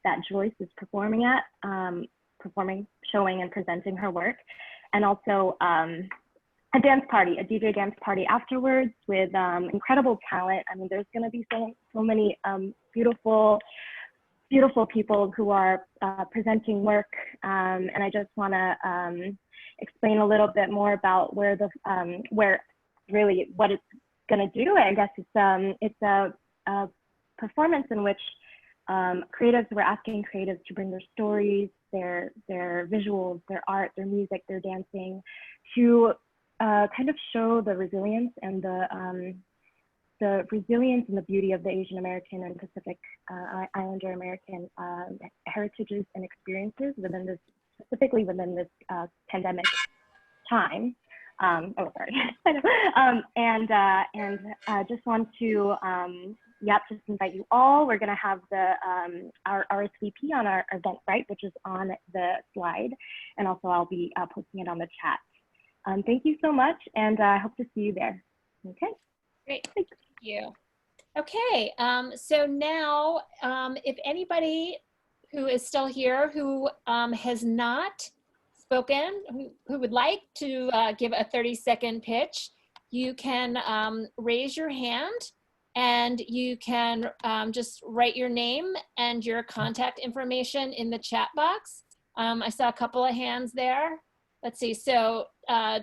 that Joyce is performing at, showing and presenting her work, and also a dance party, a DJ dance party afterwards with incredible talent. I mean, there's going to be so many beautiful people who are presenting work, and I just want to explain a little bit more about where really what it's going to do. I guess it's a performance in which we're asking creatives to bring their stories, their visuals, their art, their music, their dancing, to kind of show the resilience and the resilience and the beauty of the Asian American and Pacific Islander American heritages and experiences specifically within this pandemic time. And just want to just invite you all. We're going to have our RSVP on our Eventbrite, which is on the slide, and also I'll be posting it on the chat. Thank you so much, and I hope to see you there. Okay. Great. Thank you. Okay. So now, if anybody who is still here who has not spoken, who would like to give a 30-second pitch, you can raise your hand, and you can just write your name and your contact information in the chat box. I saw a couple of hands there. Let's see, so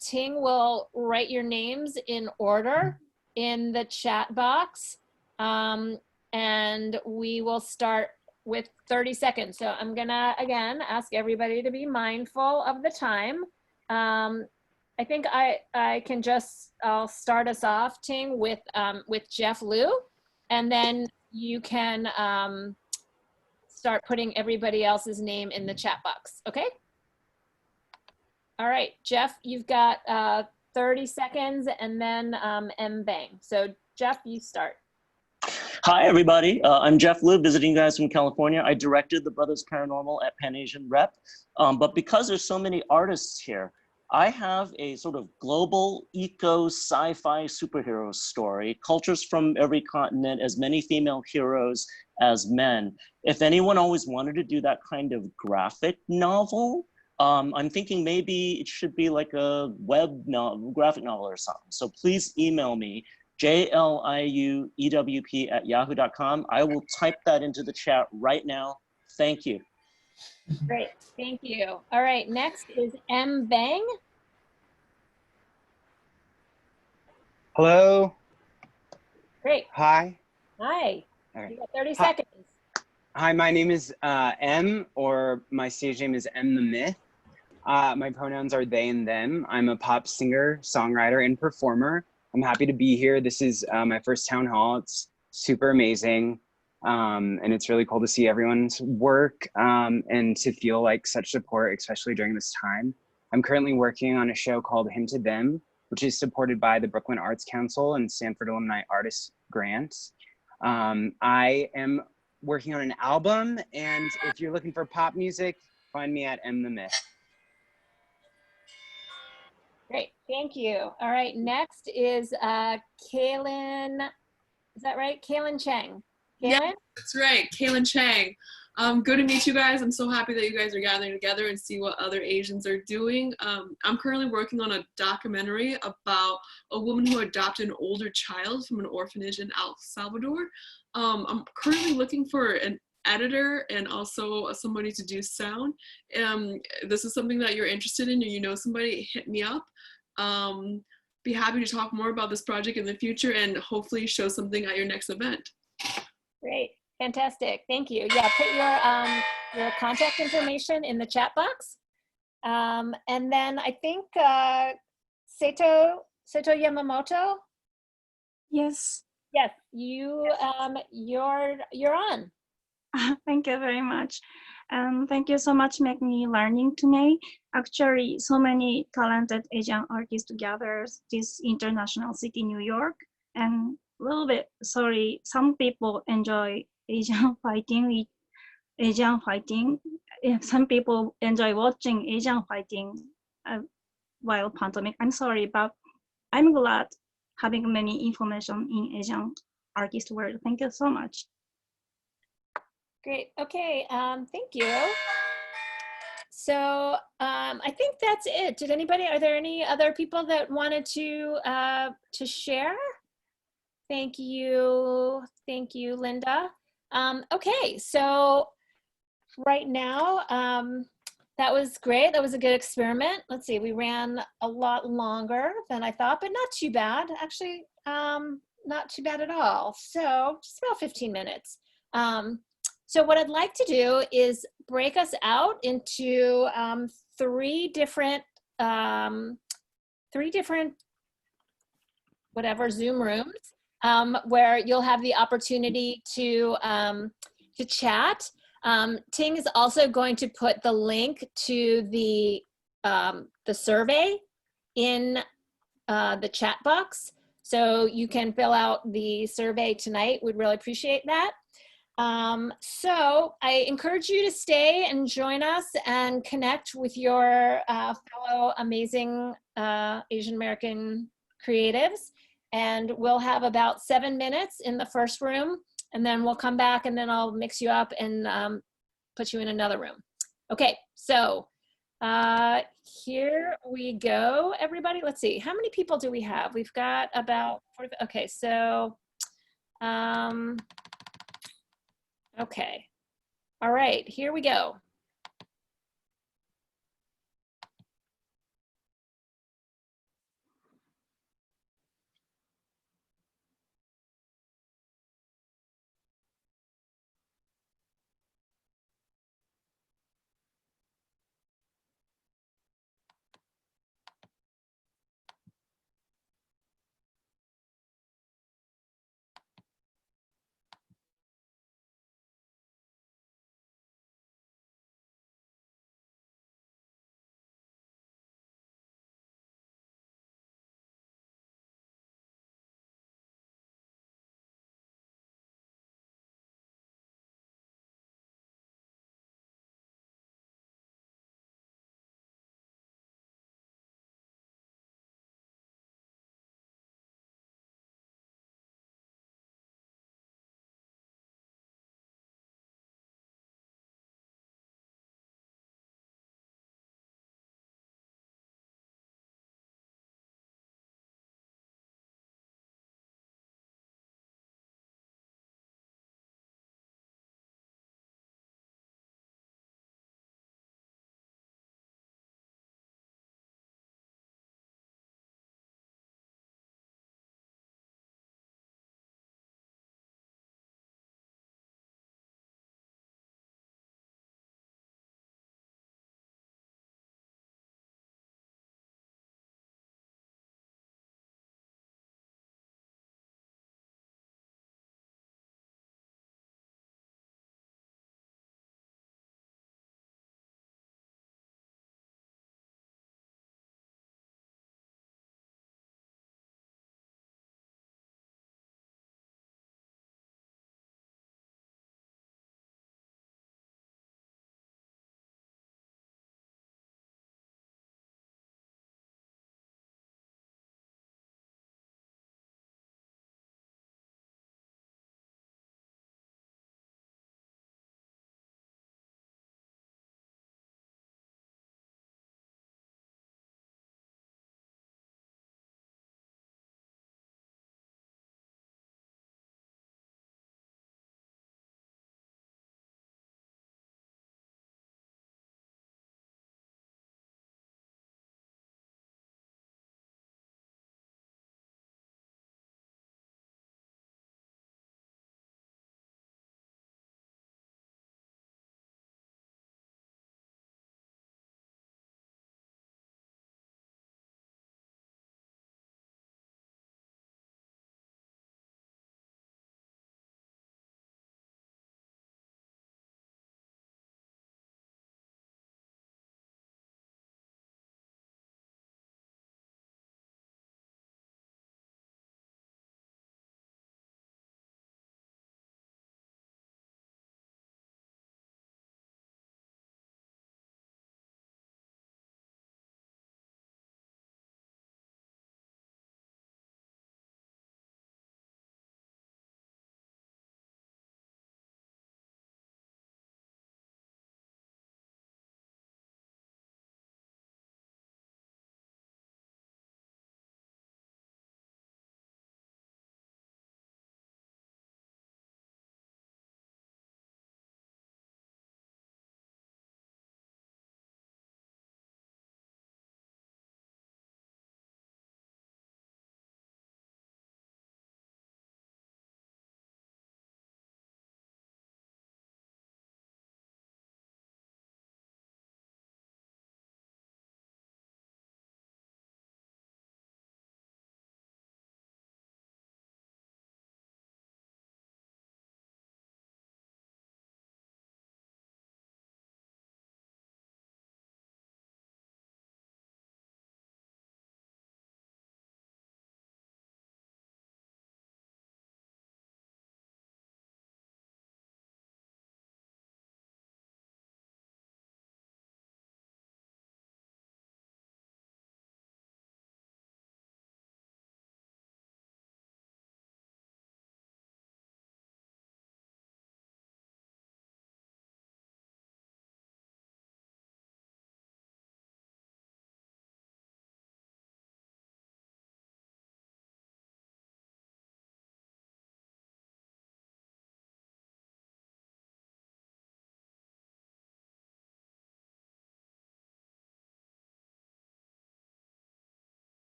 Ting will write your names in order in the chat box, and we will start with 30 seconds. So I'm gonna, again, ask everybody to be mindful of the time. I think I'll start us off, Ting, with Jeff Liu, and then you can start putting everybody else's name in the chat box, okay? All right, Jeff, you've got 30 seconds, and then M Bang. So Jeff, you start. Hi, everybody. I'm Jeff Liu, visiting you guys from California. I directed The Brothers Paranormal at Pan Asian Rep. But because there's so many artists here, I have a sort of global eco sci-fi superhero story, cultures from every continent, as many female heroes as men. If anyone always wanted to do that kind of graphic novel, I'm thinking maybe it should be like a web novel, graphic novel or something. So please email me, JLIUEWP@yahoo.com. I will type that into the chat right now. Thank you. Great, thank you. All right, next is M. Bang. Hello. Great. Hi. Hi. All right. You got 30 Hi. seconds. Hi, my name is M, or my stage name is M the Myth. My pronouns are they and them. I'm a pop singer, songwriter, and performer. I'm happy to be here. This is my first town hall. It's super amazing. And it's really cool to see everyone's work and to feel like such support, especially during this time. I'm currently working on a show called Him to Them, which is supported by the Brooklyn Arts Council and Stanford Alumni Artist Grants. I am working on an album, and if you're looking for pop music, find me at M the Myth. Great, thank you. All right, next is Kaylin, is that right? Kaylin Chang. Kaylin? Yeah, that's right, Kaylin Chang. Good to meet you guys. I'm so happy that you guys are gathering together and see what other Asians are doing. I'm currently working on a documentary about a woman who adopted an older child from an orphanage in El Salvador. I'm currently looking for an editor and also somebody to do sound. This is something that you're interested in, or you know somebody, hit me up. Be happy to talk more about this project in the future and hopefully show something at your next event. Great, fantastic, thank you. Yeah, put your contact information in the chat box. And then I think Seto Yamamoto? Yes. Yes, you're on. Thank you very much. Thank you so much making me learning tonight. Actually, so many talented Asian artists together this international city, New York. And a little bit, sorry, some people enjoy Asian fighting. Some people enjoy watching Asian fighting while pandemic. I'm sorry, but I'm glad having many information in Asian artist world. Thank you so much. Great, okay, thank you. So I think that's it. Did anybody, are there any other people that wanted to share? Thank you, Linda. Okay, so right now, that was great. That was a good experiment. Let's see, we ran a lot longer than I thought, but not too bad. Actually, not too bad at all. So just about 15 minutes. So what I'd like to do is break us out into three different whatever Zoom rooms where you'll have the opportunity to chat. Ting is also going to put the link to the survey in the chat box, so you can fill out the survey tonight. We'd really appreciate that. So I encourage you to stay and join us and connect with your fellow amazing Asian American creatives. And we'll have about 7 minutes in the first room, and then we'll come back and then I'll mix you up and put you in another room. Okay, so here we go, everybody. Let's see, how many people do we have? We've got about 40, okay, so, okay. All right, here we go.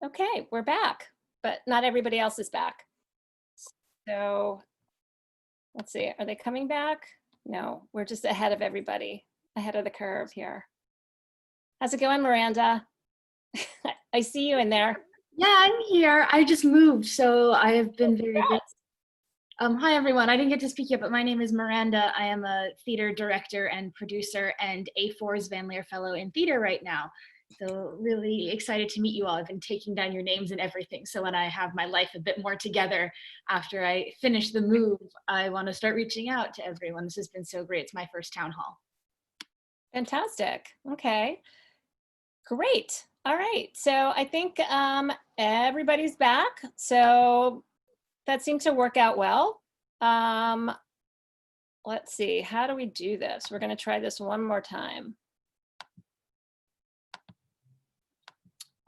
Okay, we're back, but not everybody else is back. So let's see, are they coming back? No, we're just ahead of everybody, ahead of the curve here. How's it going, Miranda? I see you in there. Yeah, I'm here. I just moved, so I have been very busy. Hi, everyone. I didn't get to speak yet, but my name is Miranda. I am a theater director and producer and A4's Van Leer Fellow in theater right now. So really excited to meet you all. I've been taking down your names and everything. So when I have my life a bit more together after I finish the move, I want to start reaching out to everyone. This has been so great. It's my first town hall. Fantastic. Okay, great. All right, so I think everybody's back. So that seemed to work out well. Let's see, how do we do this? We're going to try this one more time.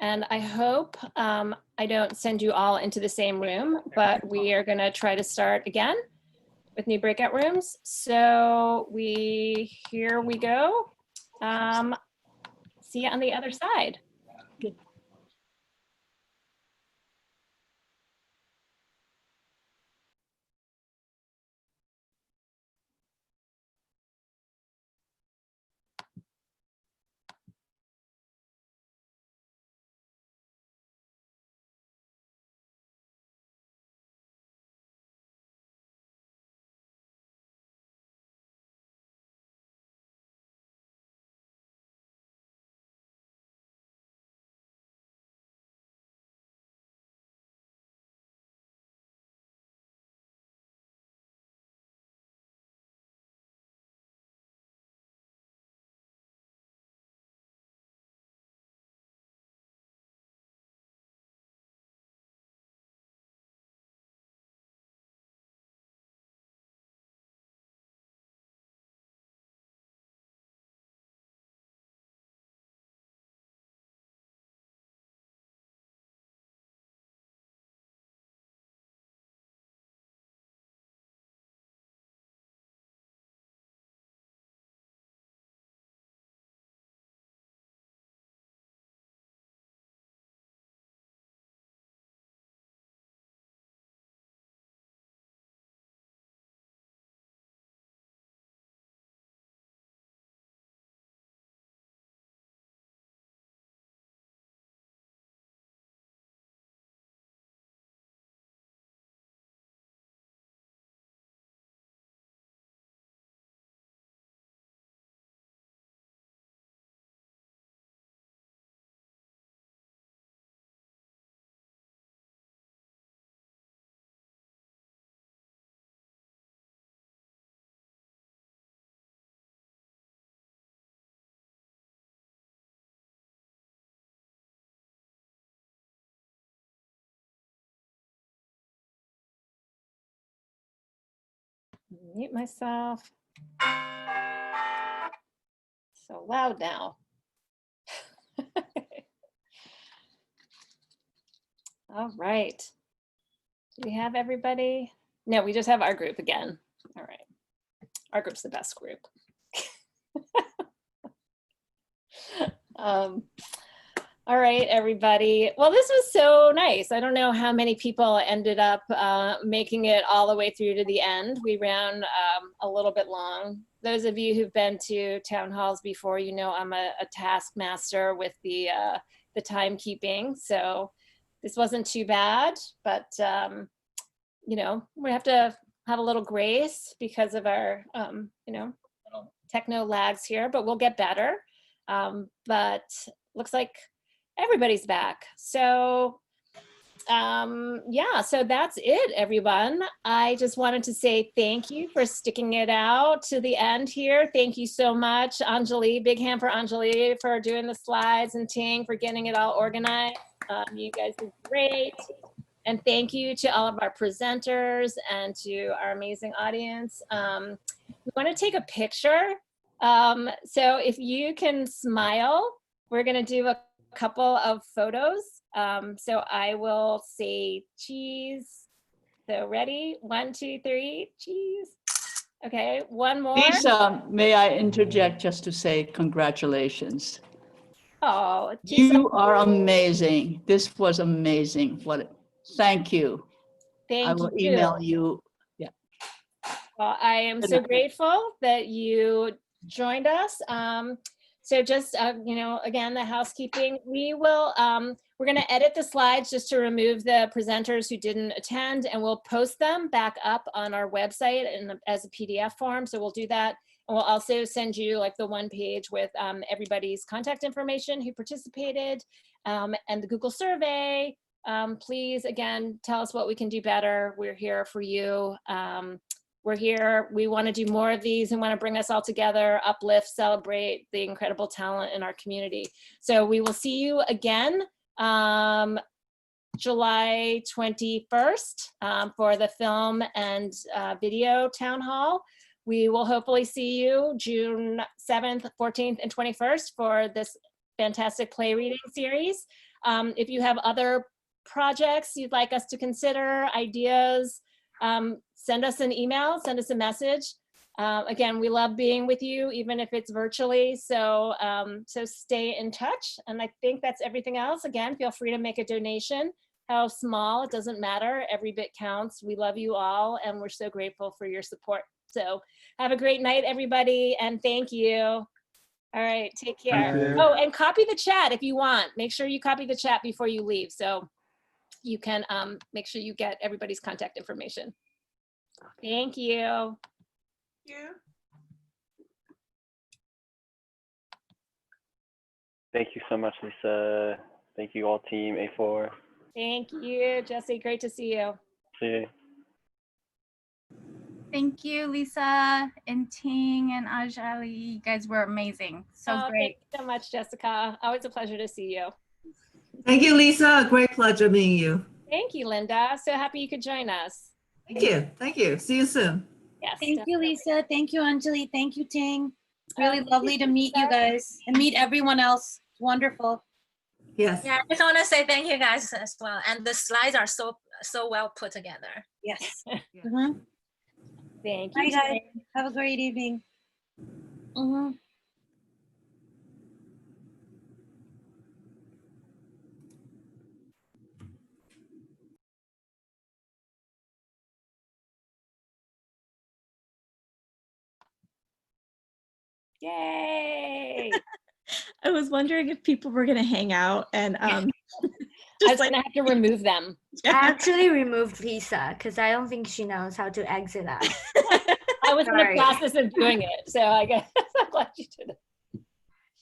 And I hope I don't send you all into the same room, but we are going to try to start again with new breakout rooms. So here we go. See you on the other side. Good. Mute myself. So loud now. All right. Do we have everybody? No, we just have our group again. All right. Our group's the best group. All right, everybody. Well, this was so nice. I don't know how many people ended up making it all the way through to the end. We ran a little bit long. Those of you who've been to town halls before, you know I'm a taskmaster with the timekeeping. So this wasn't too bad, but you know, we have to have a little grace because of our you know, little techno lags here, but we'll get better. But looks like everybody's back. So yeah, so that's it, everyone. I just wanted to say thank you for sticking it out to the end here. Thank you so much, Anjali. Big hand for Anjali for doing the slides, and Ting for getting it all organized. You guys did great. And thank you to all of our presenters and to our amazing audience. We want to take a picture. So if you can smile, we're going to do a couple of photos. So I will say cheese. So ready? 1, 2, 3, cheese. Okay, one more. Lisa, may I interject just to say congratulations? Oh, you are amazing. This was amazing. Thank you. I will email you. Yeah. Well, I am so grateful that you joined us. So just, you know, again, the housekeeping, we're going to edit the slides just to remove the presenters who didn't attend, and we'll post them back up on our website as a PDF form. So we'll do that. And we'll also send you like the one page with everybody's contact information who participated and the Google survey. Please, again, tell us what we can do better. We're here for you. We're here. We want to do more of these and want to bring us all together, uplift, celebrate the incredible talent in our community. So we will see you again July 21st for the film and video town hall. We will hopefully see you June 7th, 14th, and 21st for this fantastic play reading series. If you have other projects you'd like us to consider, ideas, send us an email, send us a message. Again, we love being with you, even if it's virtually. So, so stay in touch. And I think that's everything else. Again, feel free to make a donation. How small, it doesn't matter. Every bit counts. We love you all, and we're so grateful for your support. So have a great night, everybody, and thank you. All right, take care. Oh, and copy the chat if you want. Make sure you copy the chat before you leave, so you can make sure you get everybody's contact information. Thank you. Thank you so much, Lisa. Thank you all, team A4. Thank you, Jesse. Great to see you. See you. Thank you, Lisa and Ting and Ajali. You guys were amazing. So great. Thank you so much, Jessica. Always a pleasure to see you. Thank you, Lisa. A great pleasure meeting you. Thank you, Linda. So happy you could join us. Thank you. Thank you. See you soon. Yes. Thank you, Lisa. Thank you, Anjali. Thank you, Ting. It's really lovely to meet you guys and meet everyone else. It's wonderful. Yes. Yeah, I just want to say thank you guys as well. And the slides are so well put together. Yes. Thank Bye, you. guys. Have a great evening. Yay! I was wondering if people were going to hang out and I was going to have to remove them. I actually removed Lisa because I don't think she knows how to exit out. I was in Sorry. the process of doing it, so I guess I'm glad you did it.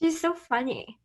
She's so funny.